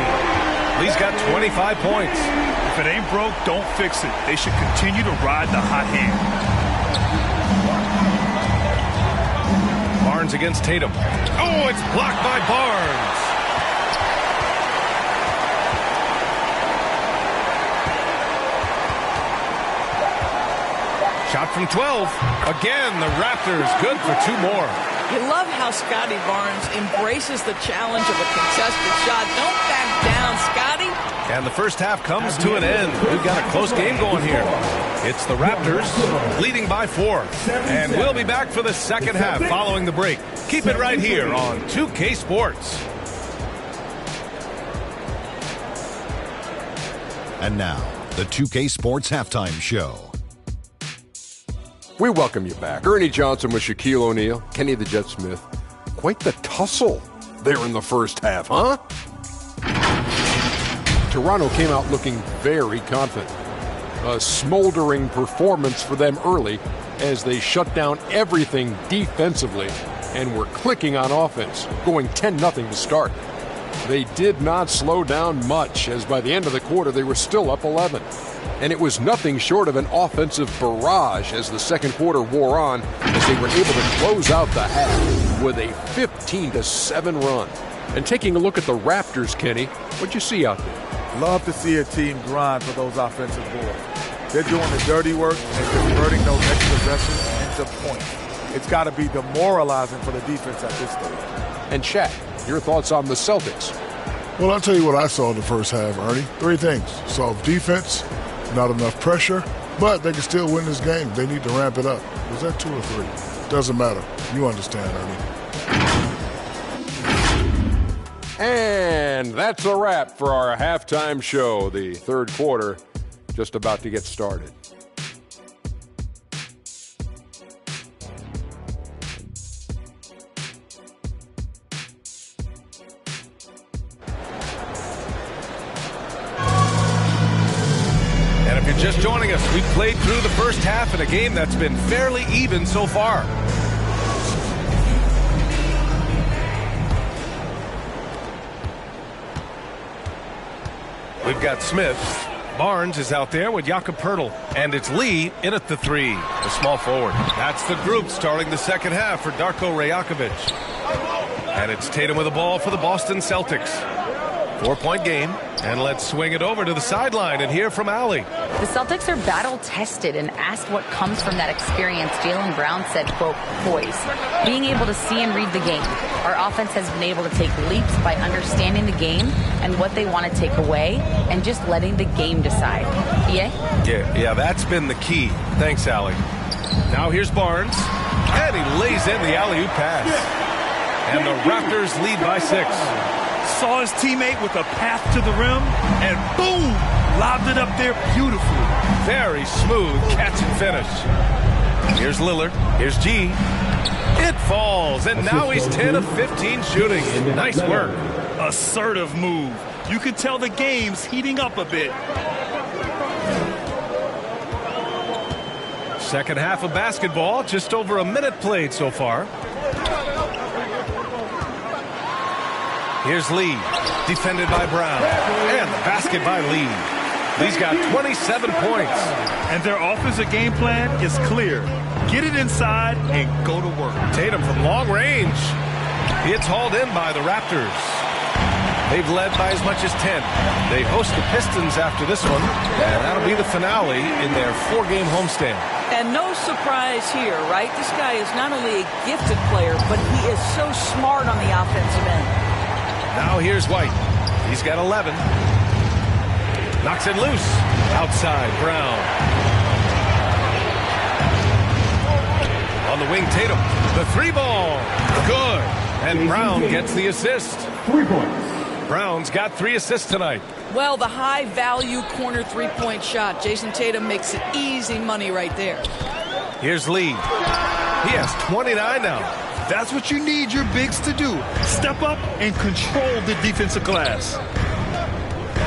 Lee's got 25 points. If it ain't broke, don't fix it. They should continue to ride the hot hand. Barnes against Tatum. Oh, it's blocked by Barnes. Shot from 12. Again, the Raptors good for two more. You love how Scotty Barnes embraces the challenge of a contested shot. Don't back down, Scotty. And the first half comes to an end. We've got a close game going here. It's the Raptors leading by 4. And we'll be back for the second half following the break. Keep it right here on 2K Sports. And now, the 2K Sports Halftime Show. We welcome you back. Ernie Johnson with Shaquille O'Neal, Kenny the Jet Smith. Quite the tussle there in the first half, huh? Toronto came out looking very confident. A smoldering performance for them early as they shut down everything defensively and were clicking on offense, going 10-0 to start. They did not slow down much, as by the end of the quarter they were still up 11. And it was nothing short of an offensive barrage as the second quarter wore on, as they were able to close out the half with a 15-7 run. And taking a look at the Raptors, Kenny, what'd you see out there? Love to see a team grind for those offensive boards. They're doing the dirty work and converting those extra possessions into points. It's got to be demoralizing for the defense at this stage. And Shaq, your thoughts on the Celtics? Well, I'll tell you what I saw in the first half, Ernie. 3 things. Soft defense, not enough pressure, but they can still win this game. They need to ramp it up. Was that 2 or 3? Doesn't matter. You understand, Ernie. And that's a wrap for our halftime show. The third quarter just about to get started. And if you're just joining us, we've played through the first half in a game that's been fairly even so far. We've got Smith. Barnes is out there with Jakob Poeltl. And it's Lee in at the 3, the small forward. That's the group starting the second half for Darko Rajakovic. And it's Tatum with the ball for the Boston Celtics. 4-point game. And let's swing it over to the sideline and hear from Allie. The Celtics are battle-tested and asked what comes from that experience. Jaylen Brown said, quote, poise. Being able to see and read the game. Our offense has been able to take leaps by understanding the game and what they want to take away and just letting the game decide. Yeah, that's been the key. Thanks, Allie. Now here's Barnes. And he lays in the alley-oop pass. And the Raptors lead by 6. Saw his teammate with a path to the rim, and boom, lobbed it up there beautifully. Very smooth catch and finish. Here's Lillard. Here's G. It falls, and now he's 10 of 15 shooting. Nice work. Assertive move. You can tell the game's heating up a bit. Second half of basketball, just over a minute played so far. Here's Lee, defended by Brown, and the basket by Lee. Lee's got 27 points. And their offensive game plan is clear. Get it inside and go to work. Tatum from long range. It's hauled in by the Raptors. They've led by as much as 10. They host the Pistons after this one, and that'll be the finale in their 4-game homestand. And no surprise here, right? This guy is not only a gifted player, but he is so smart on the offensive end. Now here's White. He's got 11. Knocks it loose. Outside, Brown. On the wing, Tatum. The three ball. Good. And Brown gets the assist. 3 points. Brown's got 3 assists tonight. Well, the high-value corner three-point shot. Jason Tatum makes it easy money right there. Here's Lee. He has 29 now. That's what you need your bigs to do. Step up and control the defensive glass.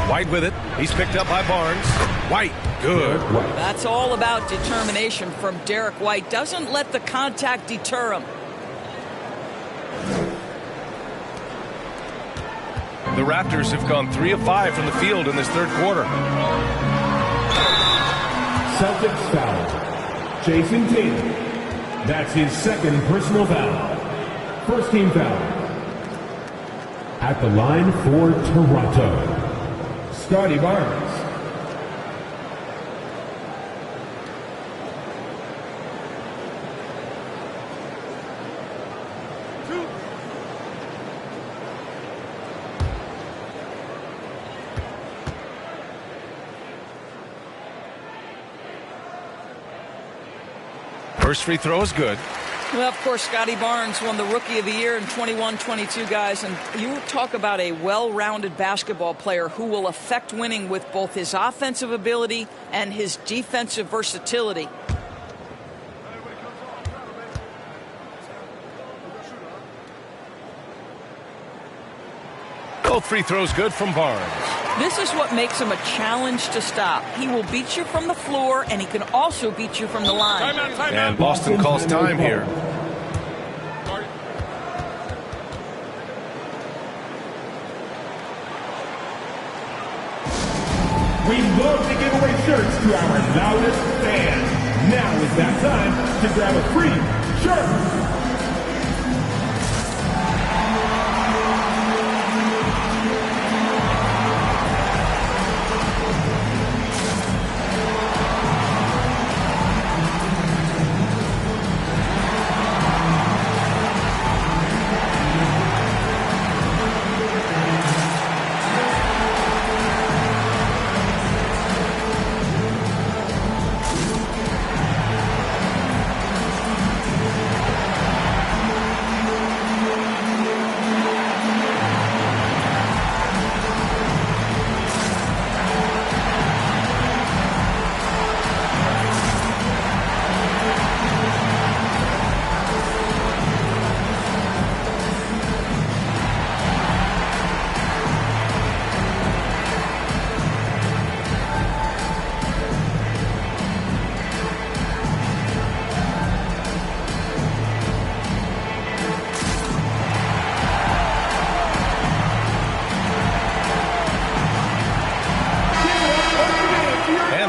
White with it. He's picked up by Barnes. White. Good. That's all about determination from Derek White. Doesn't let the contact deter him. The Raptors have gone 3 of 5 from the field in this third quarter. Celtics foul. Jason Tatum. That's his second personal foul. First team foul. At the line for Toronto, Scotty Barnes. First free throw is good. Well, of course, Scotty Barnes won the Rookie of the Year in 21-22, guys. And you talk about a well-rounded basketball player who will affect winning with both his offensive ability and his defensive versatility. Both free throws good from Barnes. This is what makes him a challenge to stop. He will beat you from the floor, and he can also beat you from the line. And Boston calls time here. We love to give away shirts to our loudest fans. Now is that time to grab a free shirt.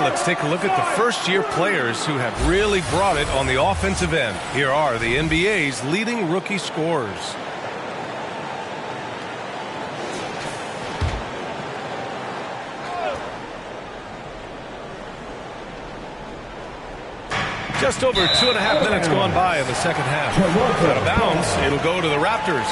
Let's take a look at the first-year players who have really brought it on the offensive end. Here are the NBA's leading rookie scorers. Just over 2.5 minutes gone by in the second half. Out of bounds, it'll go to the Raptors.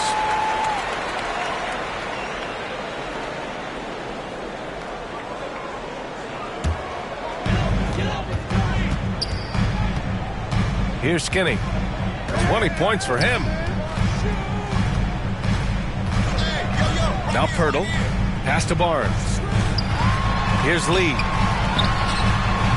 Here's Skinny. 20 points for him. Now Pirtle. Pass to Barnes. Here's Lee.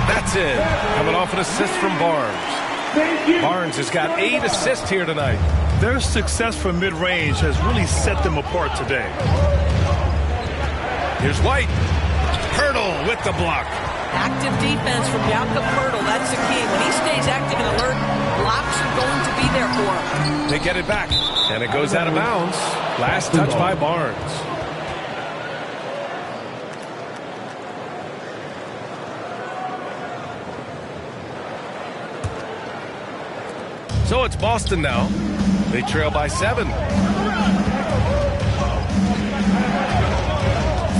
That's it. Coming off an assist from Barnes. Barnes has got 8 assists here tonight. Their success from mid-range has really set them apart today. Here's White. Pirtle with the block. Active defense from Jakob Pirtle. That's the key. When he stays active and alert, blocks are going to be there for him. They get it back, and it goes out of bounds. Last touch by Barnes. So it's Boston now. They trail by 7.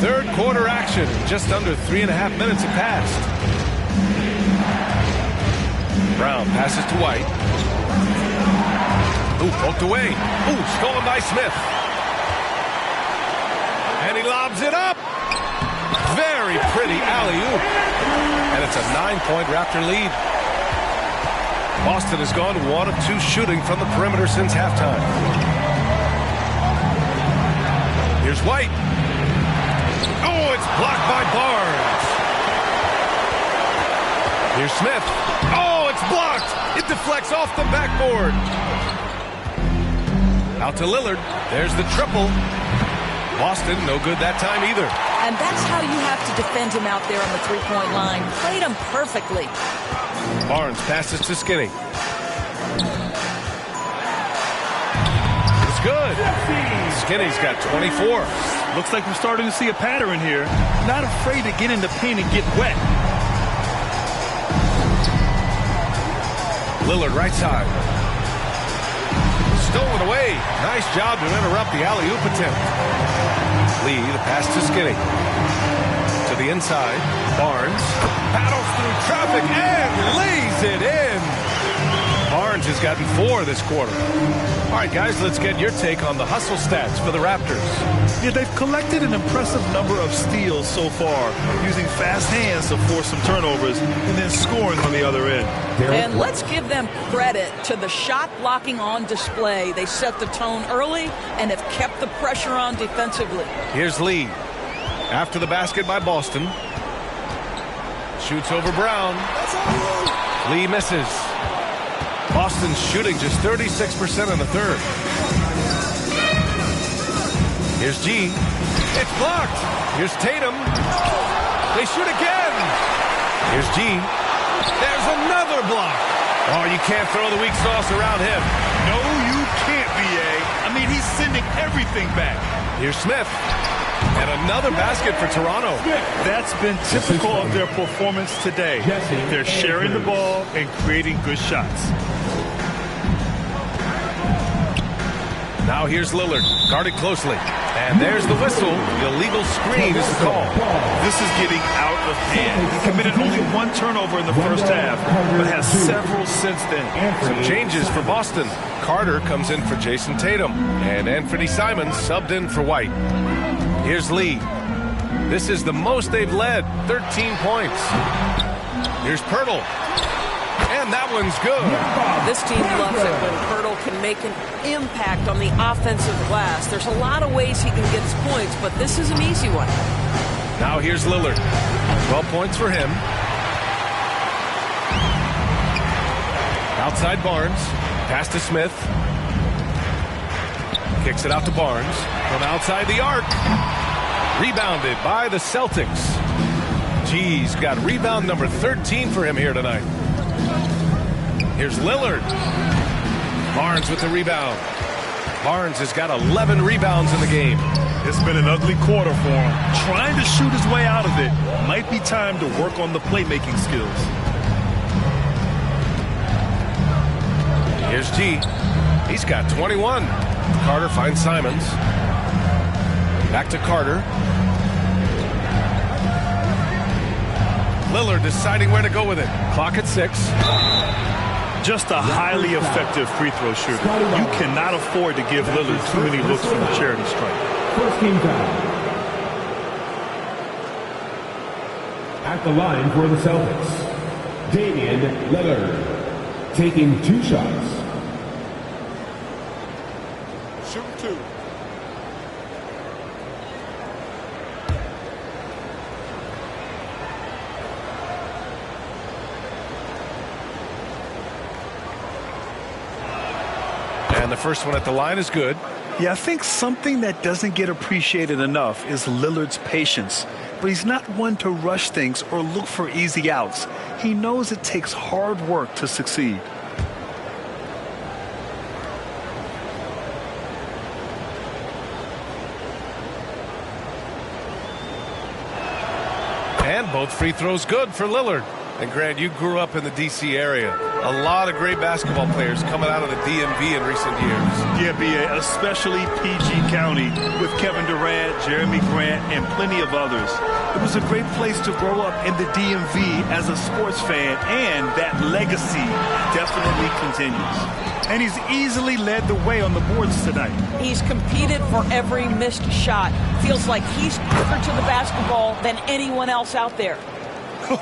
Third quarter action. Just under 3.5 minutes have passed. Brown passes to White. Ooh, poked away. Ooh, stolen by Smith. And he lobs it up. Very pretty alley-oop. And it's a 9-point Raptor lead. Boston has gone 1 of 2 shooting from the perimeter since halftime. Here's White. Oh, it's blocked by Barnes. Here's Smith. Oh, it's blocked. It deflects off the backboard. Out to Lillard. There's the triple. Boston, no good that time either. And that's how you have to defend him out there on the three-point line. Played him perfectly. Barnes passes to Skinny. It's good. Skinny's got 24. Looks like we're starting to see a pattern here. Not afraid to get in the paint and get wet. Lillard right side. Stolen away. Nice job to interrupt the alley-oop attempt. Lee, the pass to Skinny. To the inside. Barnes battles through traffic and lays it in. Barnes has gotten 4 this quarter. All right, guys, let's get your take on the hustle stats for the Raptors. Yeah, they've collected an impressive number of steals so far, using fast hands to force some turnovers and then scoring on the other end. And let's give them credit to the shot blocking on display. They set the tone early and have kept the pressure on defensively. Here's Lee. After the basket by Boston. Shoots over Brown. Lee misses. Boston's shooting just 36% in the third. Here's G. It's blocked. Here's Tatum. They shoot again. Here's G. There's another block. Oh, you can't throw the weak sauce around him. No, you can't, B.A. I mean, he's sending everything back. Here's Smith. And another basket for Toronto. That's been typical of their performance today. They're sharing the ball and creating good shots. Now here's Lillard, guarded closely. And there's the whistle. Illegal screen is called. This is getting out of hand. He committed only 1 turnover in the first half, but has several since then. Some changes for Boston. Carter comes in for Jason Tatum. And Anthony Simons subbed in for White. Here's Lee. This is the most they've led, 13 points. Here's Pirtle. And that one's good. This team loves it when Pirtle can make an impact on the offensive glass. There's a lot of ways he can get his points, but this is an easy one. Now here's Lillard. 12 points for him. Outside Barnes. Pass to Smith. Kicks it out to Barnes. From outside the arc. Rebounded by the Celtics. G's got rebound number 13 for him here tonight. Here's Lillard. Barnes with the rebound. Barnes has got 11 rebounds in the game. It's been an ugly quarter for him. Trying to shoot his way out of it. Might be time to work on the playmaking skills. Here's G. He's got 21. Carter finds Simons. Back to Carter. Lillard deciding where to go with it. Clock at 6. Just a highly effective free throw shooter. You cannot afford to give Lillard too many looks from the charity stripe. First team foul. At the line for the Celtics, Damian Lillard taking 2 shots. Shoot 2. And the first one at the line is good. Yeah, I think something that doesn't get appreciated enough is Lillard's patience. But he's not one to rush things or look for easy outs. He knows it takes hard work to succeed. And both free throws good for Lillard. And Grant, you grew up in the D.C. area. A lot of great basketball players coming out of the DMV in recent years. Yeah, B.A., especially PG County with Kevin Durant, Jeremy Grant, and plenty of others. It was a great place to grow up in the DMV as a sports fan, and that legacy definitely continues. And he's easily led the way on the boards tonight. He's competed for every missed shot. Feels like he's quicker to the basketball than anyone else out there.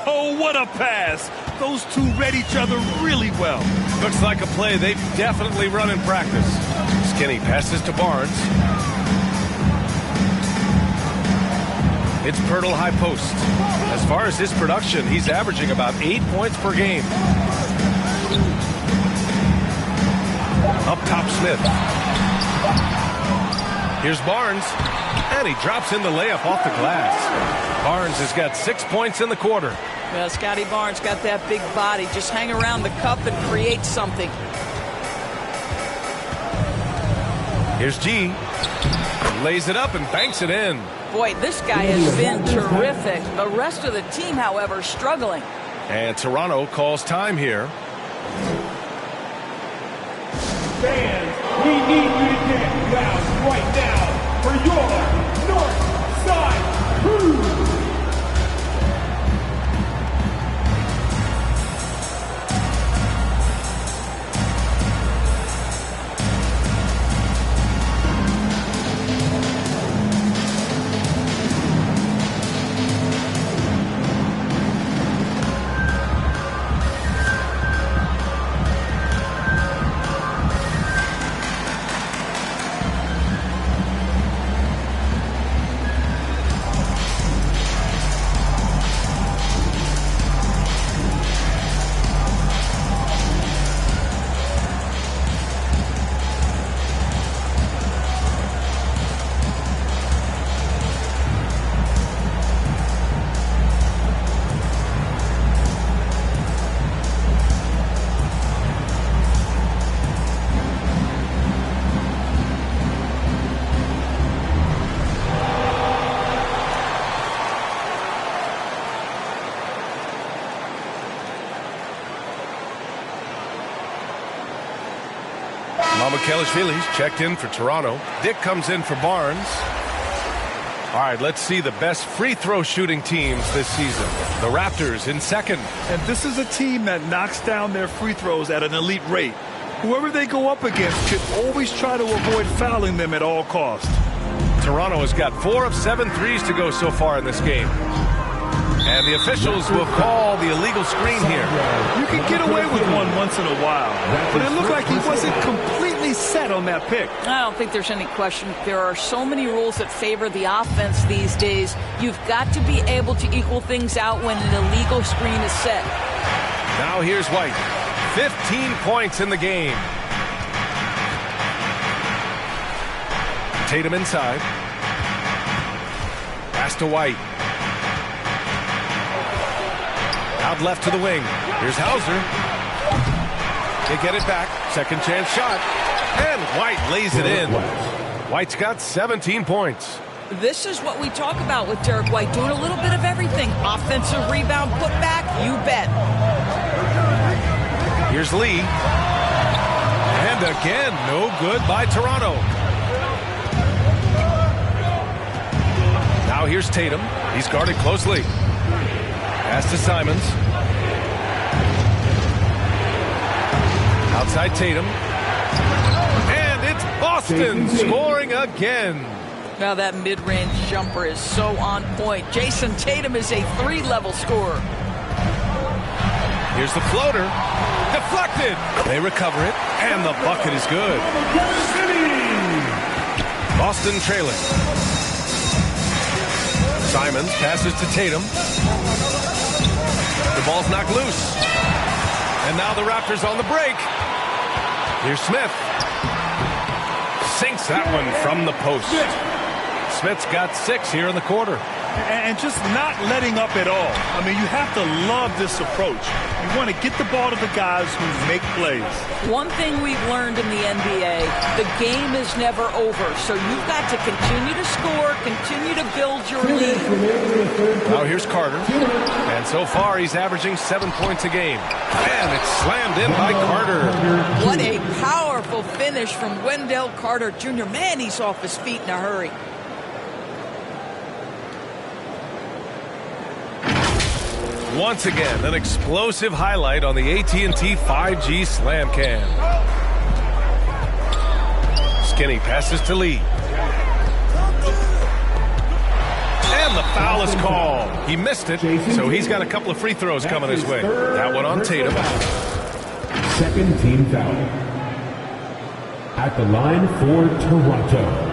Oh, what a pass. Those two read each other really well. Looks like a play they've definitely run in practice. Skinny passes to Barnes. It's Pirtle high post. As far as his production, he's averaging about 8 points per game. Up top, Smith. Here's Barnes. And he drops in the layup off the glass. Barnes has got 6 points in the quarter. Well, Scotty Barnes got that big body. Just hang around the cup and create something. Here's G. Lays it up and banks it in. Boy, this guy has been terrific. The rest of the team, however, struggling. And Toronto calls time here. Fans, we need you to get loud right now for your North Side Crew. Kelishvili's checked in for Toronto. Dick comes in for Barnes. All right, let's see the best free throw shooting teams this season. The Raptors in second. And this is a team that knocks down their free throws at an elite rate. Whoever they go up against should always try to avoid fouling them at all costs. Toronto has got 4 of 7 threes to go so far in this game. And the officials will call the illegal screen here. You can get away with one once in a while, but it looked like he wasn't completely set on that pick. I don't think there's any question. There are so many rules that favor the offense these days. You've got to be able to equal things out when an illegal screen is set. Now here's White. 15 points in the game. Tatum inside. Pass to White. Out left to the wing. Here's Hauser. They get it back. Second chance shot. And White lays it in. White's got 17 points. This is what we talk about with Derek White, doing a little bit of everything. Offensive rebound, put back, you bet. Here's Lee. And again, no good by Toronto. Now here's Tatum. He's guarded closely. Pass to Simons. Outside Tatum. And it's Boston scoring again. Now that mid-range jumper is so on point. Jason Tatum is a 3-level scorer. Here's the floater. Deflected. They recover it. And the bucket is good. Boston trailing. Simons passes to Tatum. The ball's knocked loose. And now the Raptors on the break. Here's Smith. Sinks that one from the post. Smith's got 6 here in the quarter. and just not letting up at all. I mean, you have to love this approach. You want to get the ball to the guys who make plays. One thing we've learned in the NBA, the game is never over. So you've got to continue to score, continue to build your lead. Now here's Carter. And so far, he's averaging 7 points a game. And it's slammed in by Carter. What a powerful finish from Wendell Carter Jr. Man, he's off his feet in a hurry. Once again, an explosive highlight on the AT&T 5G Slam Cam. Skinny passes to Lee. And the foul is called. He missed it, so he's got a couple of free throws coming his way. That one on Tatum. Second team foul. At the line for Toronto.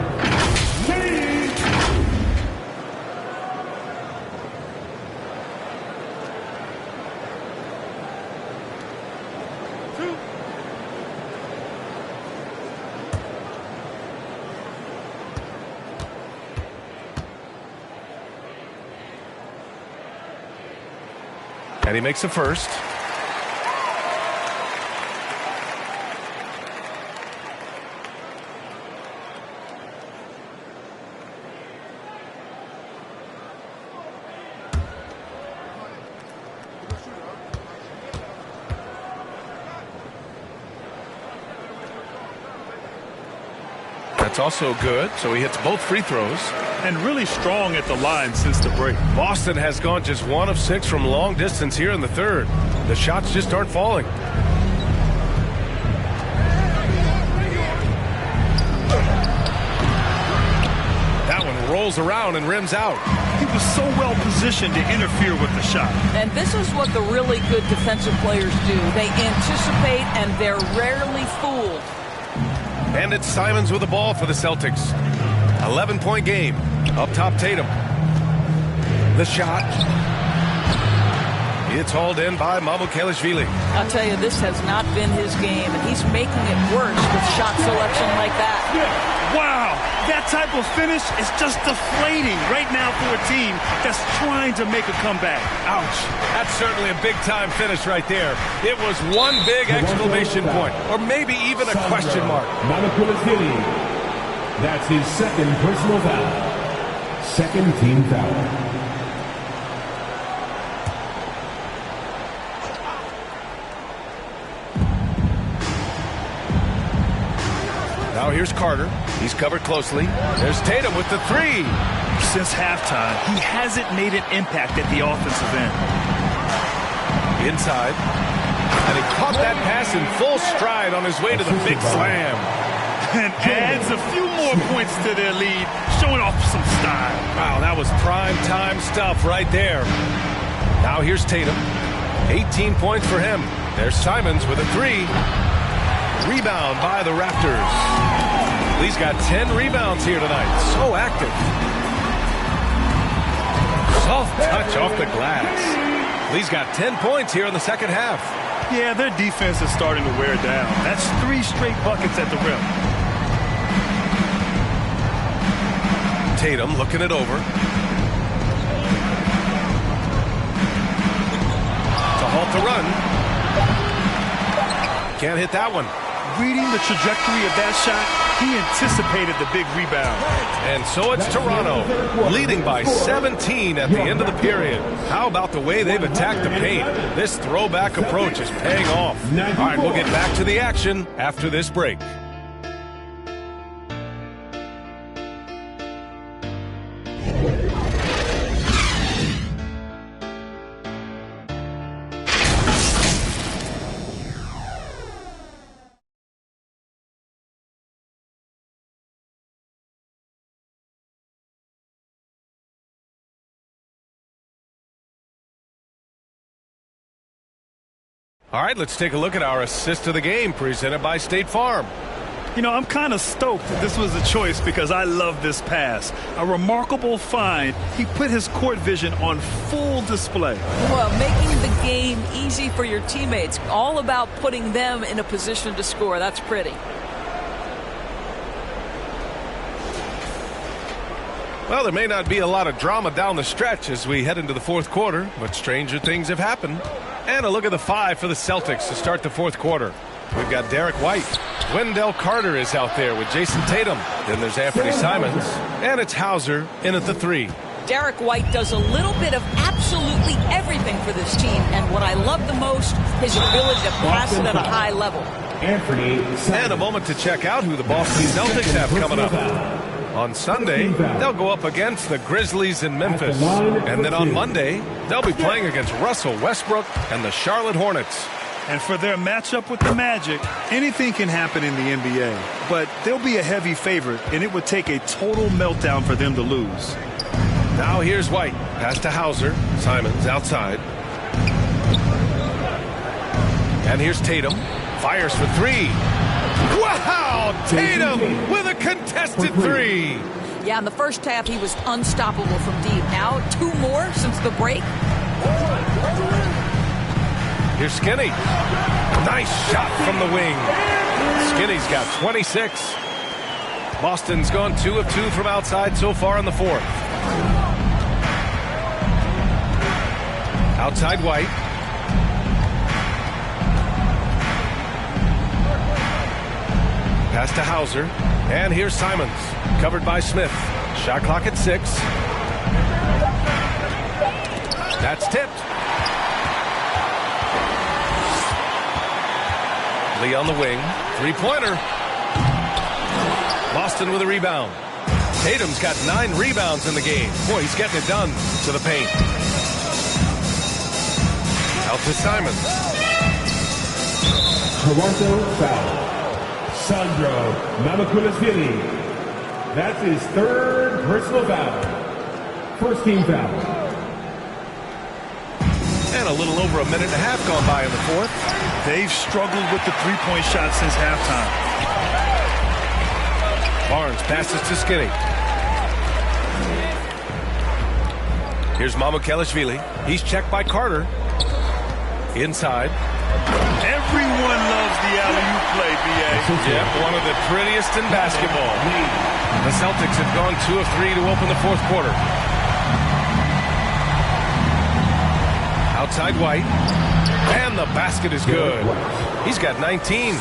And he makes the first. That's also good, so he hits both free throws. And really strong at the line since the break. Boston has gone just 1 of 6 from long distance here in the third. The shots just aren't falling. That one rolls around and rims out. He was so well positioned to interfere with the shot. And this is what the really good defensive players do. They anticipate and they're rarely fooled. And it's Simons with the ball for the Celtics. 11-point game. Up top, Tatum. The shot. It's hauled in by Mamukelashvili. I'll tell you, this has not been his game, and he's making it worse with shot selection like that. Wow, that type of finish is just deflating right now for a team that's trying to make a comeback. Ouch. That's certainly a big-time finish right there. It was one big exclamation point, or maybe even a question mark. Mamukelashvili. That's his second personal foul. Second team foul. Now here's Carter. He's covered closely. There's Tatum with the three. Since halftime, he hasn't made an impact at the offensive end. Inside. And he caught that pass in full stride on his way to the big slam. And adds a few more points to their lead, showing off some style. Wow, that was prime time stuff right there. Now here's Tatum. 18 points for him. There's Simons with a three. Rebound by the Raptors. Lee's got 10 rebounds here tonight. So active. Soft touch off the glass. Lee's got 10 points here in the second half. Yeah, their defense is starting to wear down. That's 3 straight buckets at the rim. Tatum looking it over. To halt the run. Can't hit that one. Reading the trajectory of that shot, he anticipated the big rebound. And so it's Toronto, leading by 17 at the end of the period. How about the way they've attacked the paint? This throwback approach is paying off. All right, we'll get back to the action after this break. All right, let's take a look at our assist of the game presented by State Farm. You know, I'm kind of stoked that this was a choice because I love this pass. A remarkable find. He put his court vision on full display. Well, making the game easy for your teammates. All about putting them in a position to score. That's pretty. Well, there may not be a lot of drama down the stretch as we head into the fourth quarter, but stranger things have happened. And a look at the five for the Celtics to start the fourth quarter. We've got Derek White. Wendell Carter is out there with Jason Tatum. Then there's Anthony Simons. And it's Hauser in at the 3. Derek White does a little bit of absolutely everything for this team, and what I love the most, his ability to pass it at a high level. And a moment to check out who the Boston Celtics have coming up. On Sunday, they'll go up against the Grizzlies in Memphis. And then on Monday, they'll be playing against Russell Westbrook and the Charlotte Hornets. And for their matchup with the Magic, anything can happen in the NBA. But they'll be a heavy favorite, and it would take a total meltdown for them to lose. Now here's White. Pass to Hauser. Simons outside. And here's Tatum. Fires for 3. Wow! Tatum with a contested 3. Yeah, in the first half, he was unstoppable from deep. Now, 2 more since the break. Here's Skinny. Nice shot from the wing. Skinny's got 26. Boston's gone 2 of 2 from outside so far in the fourth. Outside White. Pass to Hauser. And here's Simons. Covered by Smith. Shot clock at 6. That's tipped. Lee on the wing. 3-pointer. Boston with a rebound. Tatum's got 9 rebounds in the game. Boy, he's getting it done to the paint. Out to Simons. Toronto foul. Sandro Mamukelashvili. That's his 3rd personal foul. First team foul. And a little over a minute and a half gone by in the fourth. They've struggled with the three-point shot since halftime. Barnes passes to Skinny. Here's Mamukelashvili. He's checked by Carter. Inside. Everyone loves the alley-oop play, B.A. Yeah, one of the prettiest in basketball. The Celtics have gone 2 of 3 to open the fourth quarter. Outside White. And the basket is good. He's got 19.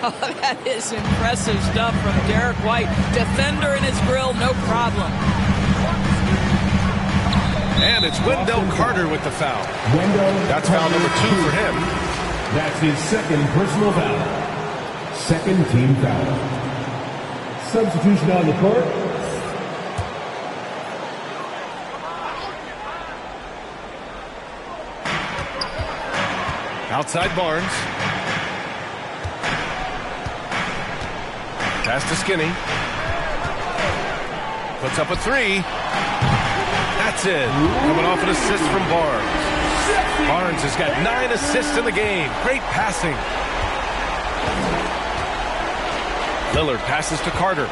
Oh, that is impressive stuff from Derek White. Defender in his grill, no problem. And it's Wendell Carter with the foul. That's foul number 2 for him. That's his 2nd personal foul. 2nd team foul. Substitution on the court. Outside Barnes. Pass to Skinny. Puts up a 3. That's it. Coming off an assist from Barnes. Barnes has got 9 assists in the game. Great passing. Lillard passes to Carter.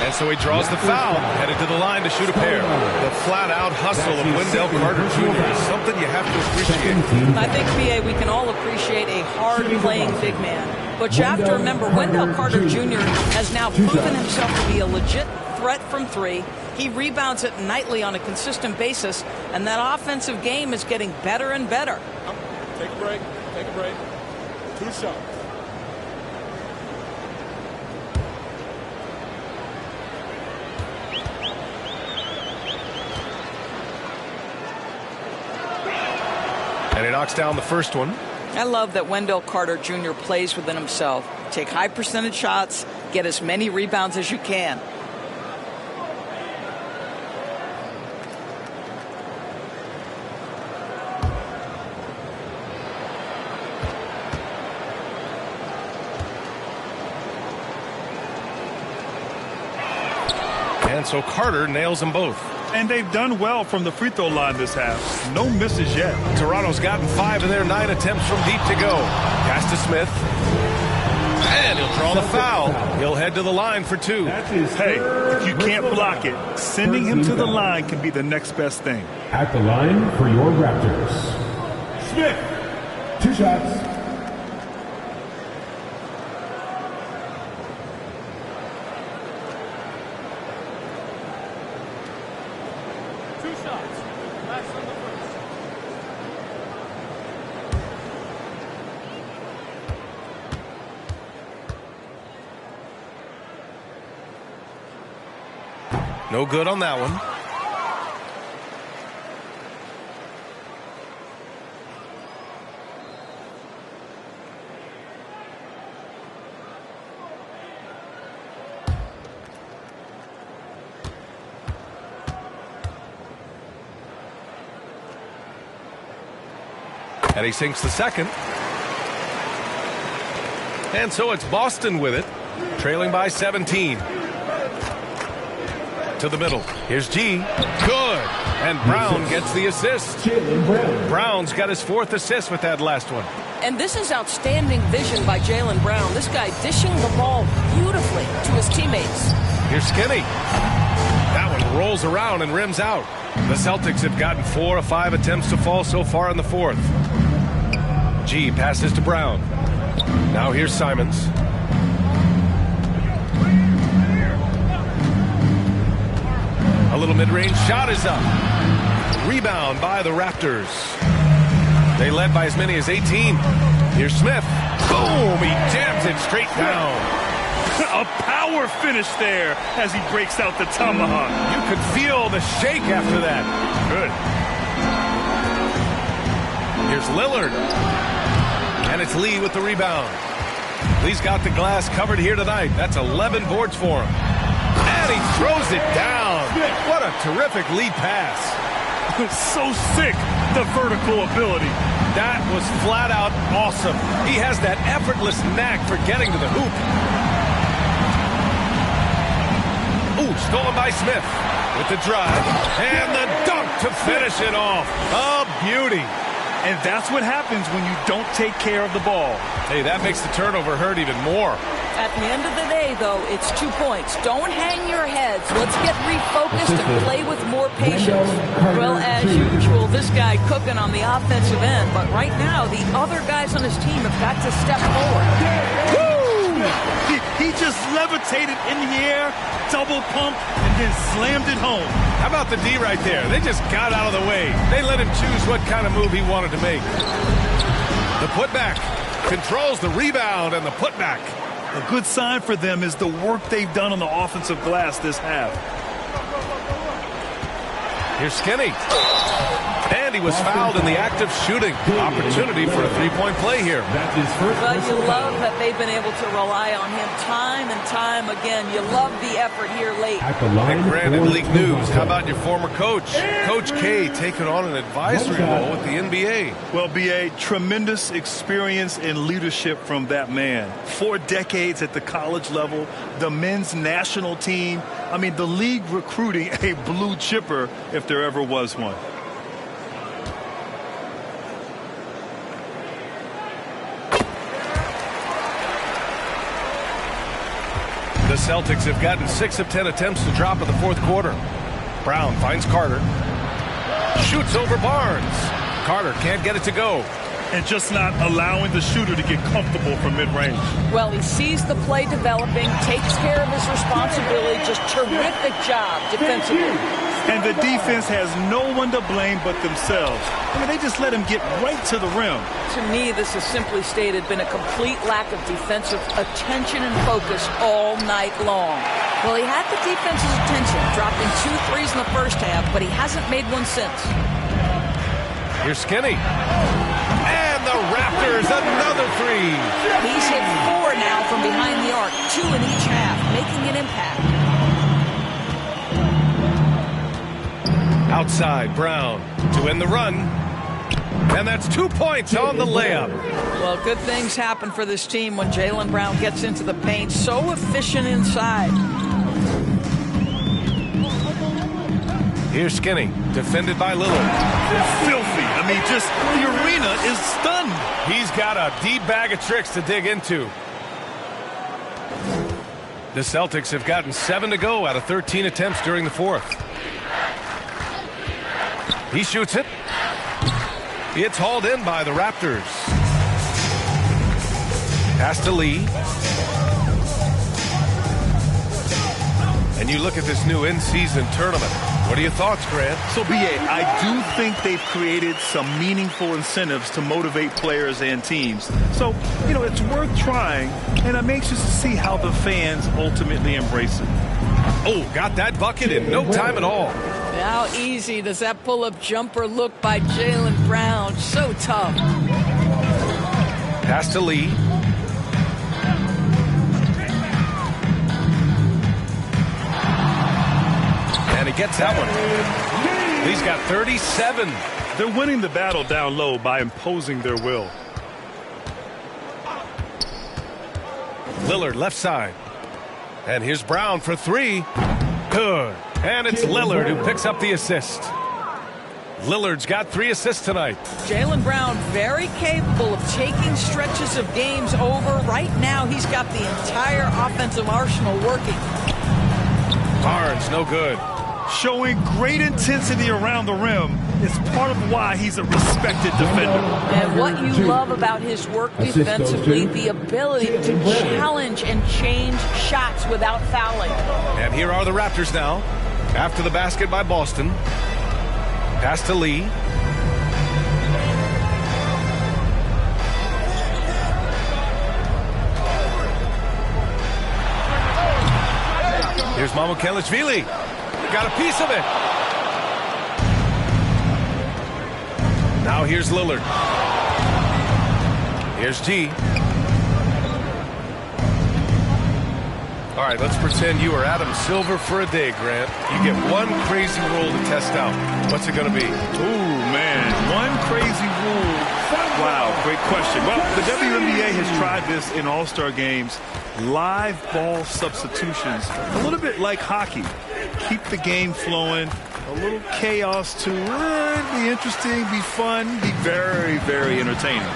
And so he draws the foul, headed to the line to shoot a pair. The flat-out hustle of Wendell Carter Jr. is something you have to appreciate. I think, B.A., we can all appreciate a hard-playing big man. But you have to remember, Wendell Carter Jr. has now proven himself to be a legit threat from 3. He rebounds it nightly on a consistent basis, and that offensive game is getting better and better. Take a break. Take a break. 2 shots. And he knocks down the first one. I love that Wendell Carter Jr. plays within himself. Take high percentage shots, get as many rebounds as you can. And so Carter nails them both. And they've done well from the free throw line this half. No misses yet. Toronto's gotten 5 in their 9 attempts from deep to go. Pass to Smith. And he'll draw the foul. He'll head to the line for 2. Hey, if you can't block it, sending him to the line can be the next best thing. At the line for your Raptors. Smith. 2 shots. 2 shots. Last on the first. No good on that one. And he sinks the second. And so it's Boston with it, trailing by 17. To the middle. Here's G. Good. And Brown gets the assist. Brown's got his 4th assist with that last one. And this is outstanding vision by Jaylen Brown. This guy dishing the ball beautifully to his teammates. Here's Skinny. That one rolls around and rims out. The Celtics have gotten 4 of 5 attempts to fall so far in the 4th. G passes to Brown. Now here's Simons. A little mid-range shot is up. Rebound by the Raptors. They led by as many as 18. Here's Smith. Boom! He jams it straight down. A power finish there as he breaks out the tomahawk. You could feel the shake after that. Good. Here's Lillard. And it's Lee with the rebound. Lee's got the glass covered here tonight. That's 11 boards for him. And he throws it down. What a terrific lead pass. So sick, the vertical ability. That was flat out awesome. He has that effortless knack for getting to the hoop. Ooh, stolen by Smith with the drive. And the dunk to finish it off. A beauty. And that's what happens when you don't take care of the ball. Hey, that makes the turnover hurt even more. At the end of the day, though, it's 2 points. Don't hang your heads. Let's get refocused and play with more patience. Well, as usual, this guy cooking on the offensive end. But right now, the other guys on his team have got to step forward. Woo! He just levitated in the air, double pump, and then slammed it home. How about the D right there? They just got out of the way. They let him choose what kind of move he wanted to make. The putback controls the rebound and the putback. A good sign for them is the work they've done on the offensive glass this half. Here's Skinny. And he was fouled in the act of shooting. Opportunity for a three-point play here. Well, you love that they've been able to rely on him time and time again. You love the effort here late. And granted, league news, how about your former coach? Coach K taking on an advisory role with the NBA. Well, B.A., tremendous experience and leadership from that man. 4 decades at the college level, the men's national team. I mean, the league recruiting a blue chipper if there ever was one. The Celtics have gotten 6 of 10 attempts to drop in the fourth quarter. Brown finds Carter. Shoots over Barnes. Carter can't get it to go. And just not allowing the shooter to get comfortable from mid-range. Well, he sees the play developing, takes care of his responsibility. Just terrific job defensively. And the defense has no one to blame but themselves. I mean, they just let him get right to the rim. To me, this has simply stated been a complete lack of defensive attention and focus all night long. Well, he had the defense's attention, dropping 2 threes in the first half, but he hasn't made one since. Here's Skinny. And the Raptors, another 3. He's hit 4 now from behind the arc, 2 in each half, making an impact. Outside, Brown to end the run. And that's 2 points on the layup. Well, good things happen for this team when Jaylen Brown gets into the paint. So efficient inside. Here's Skinny, defended by Lillard. Filthy. I mean, just the arena is stunned. He's got a deep bag of tricks to dig into. The Celtics have gotten 7 to go out of 13 attempts during the fourth. He shoots it. It's hauled in by the Raptors. Pass to Lee. And you look at this new in-season tournament. What are your thoughts, Grant? So, B.A., I do think they've created some meaningful incentives to motivate players and teams. So, it's worth trying, and I'm anxious to see how the fans ultimately embrace it. Oh, got that bucket in no time at all. How easy does that pull-up jumper look by Jaylen Brown? So tough. Pass to Lee. And he gets that one. Lee's got 37. They're winning the battle down low by imposing their will. Lillard left side. And here's Brown for three. Good. And it's Lillard who picks up the assist. Lillard's got 3 assists tonight. Jaylen Brown very capable of taking stretches of games over. Right now, he's got the entire offensive arsenal working. Barnes, no good. Showing great intensity around the rim is part of why he's a respected defender. And what you love about his work defensively, the ability to challenge and change shots without fouling. And here are the Raptors now. After the basket by Boston. Pass to Lee. Here's Mamukelashvili. Got a piece of it. Now here's Lillard. Here's G. All right, let's pretend you are Adam Silver for a day, Grant. You get one crazy rule to test out. What's it going to be? Ooh, man, one crazy rule. Wow, great question. Well, the WNBA has tried this in all-star games. Live ball substitutions, a little bit like hockey. Keep the game flowing, a little chaos to be interesting, be fun, be very, very entertaining.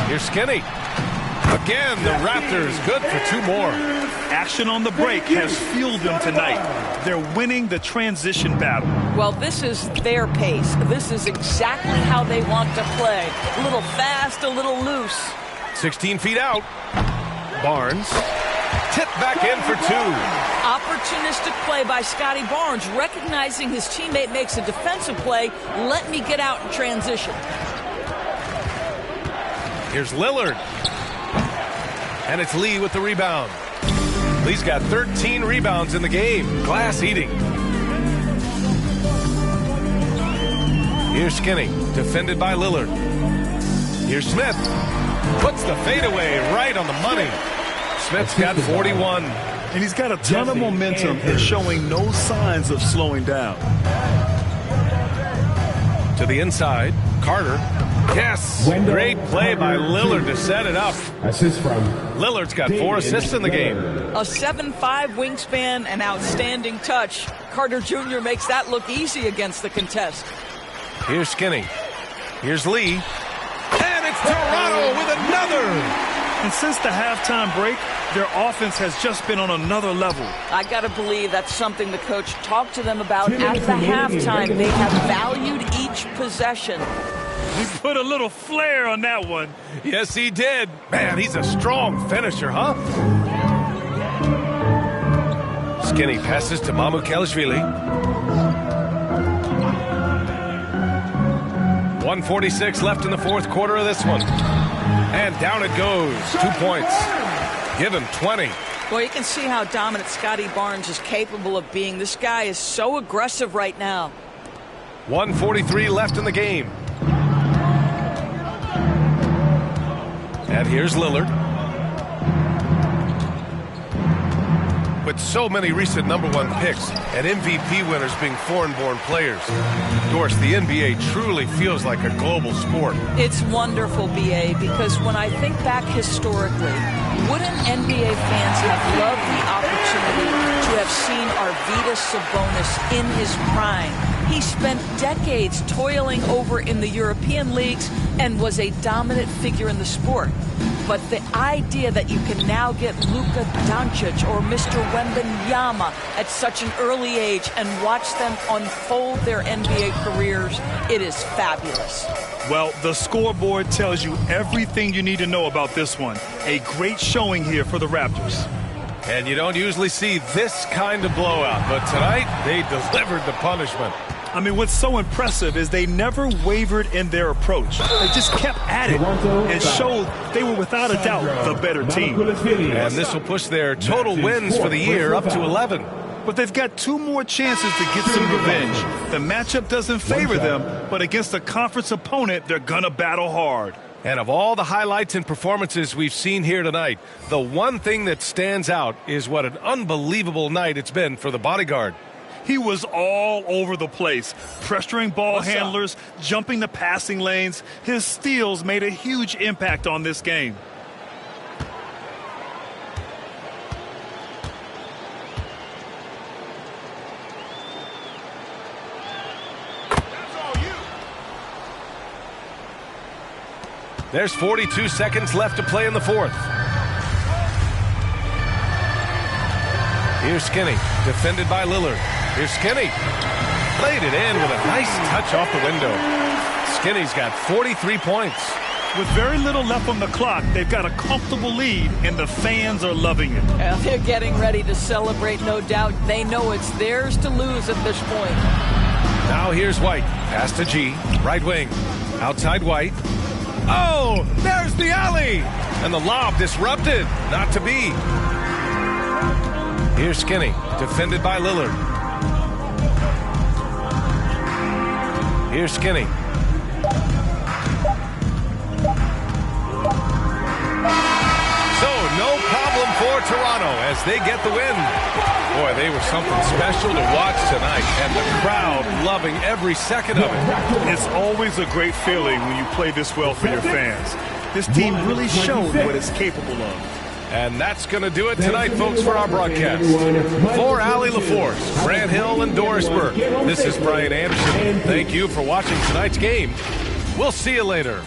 Here's Skinny. Again, the Raptors good for 2 more. Action on the break has fueled them tonight. They're winning the transition battle. Well, this is their pace. This is exactly how they want to play. A little fast, a little loose. 16 feet out. Barnes. Tipped back in for 2. Opportunistic play by Scotty Barnes, recognizing his teammate makes a defensive play. Let me get out in transition. Here's Lillard. And it's Lee with the rebound. Lee's got 13 rebounds in the game. Glass eating. Here's Skinny, defended by Lillard. Here's Smith. Puts the fadeaway right on the money. Smith's got 41. And he's got a ton of momentum and showing no signs of slowing down. To the inside, Carter. Yes, great play by Lillard to set it up. Assist from Lillard's got 4 assists in the game. A 7'5" wingspan, an outstanding touch. Carter Jr. makes that look easy against the contest. Here's Skinny. Here's Lee. And it's Toronto with another. And since the halftime break, their offense has just been on another level. I got to believe that's something the coach talked to them about at the halftime. They have valued each possession. He put a little flair on that one. Yes, he did. Man, he's a strong finisher, huh? Skinny passes to Mamukelashvili. 1:46 left in the 4th quarter of this one. And down it goes. 2 points. Give him 20. Well, you can see how dominant Scotty Barnes is capable of being. This guy is so aggressive right now. 1:43 left in the game. And here's Lillard. With so many recent #1 picks and MVP winners being foreign-born players, Doris, the NBA truly feels like a global sport. It's wonderful, BA, because when I think back historically, wouldn't NBA fans have loved the opportunity to have seen Arvydas Sabonis in his prime? He spent decades toiling over in the European leagues and was a dominant figure in the sport. But the idea that you can now get Luka Doncic or Mr. Wembanyama at such an early age and watch them unfold their NBA careers, it is fabulous. Well, the scoreboard tells you everything you need to know about this one. A great showing here for the Raptors. And you don't usually see this kind of blowout, but tonight they delivered the punishment. I mean, what's so impressive is they never wavered in their approach. They just kept at it and showed they were without a doubt the better team. And this will push their total wins for the year up to 11. But they've got 2 more chances to get some revenge. The matchup doesn't favor them, but against a conference opponent, they're going to battle hard. And of all the highlights and performances we've seen here tonight, the one thing that stands out is what an unbelievable night it's been for the bodyguard. He was all over the place, pressuring ball handlers, jumping the passing lanes. His steals made a huge impact on this game. There's 42 seconds left to play in the fourth. Here's Skinny, defended by Lillard. Here's Skinny. Played it in with a nice touch off the window. Skinny's got 43 points. With very little left on the clock, they've got a comfortable lead, and the fans are loving it. Yeah, they're getting ready to celebrate, no doubt. They know it's theirs to lose at this point. Now here's White. Pass to G. Right wing. Outside White. Oh, there's the alley. And the lob disrupted. Not to be. Here's Skinny. Defended by Lillard. Here's Skinny. So, no problem for Toronto as they get the win. Boy, they were something special to watch tonight, and the crowd loving every second of it. It's always a great feeling when you play this well for your fans. This team really showed what it's capable of. And that's going to do it tonight, folks, for our broadcast. For Allie LaForce, Grant Hill, and Doris Burke, this is Brian Anderson. Thank you for watching tonight's game. We'll see you later.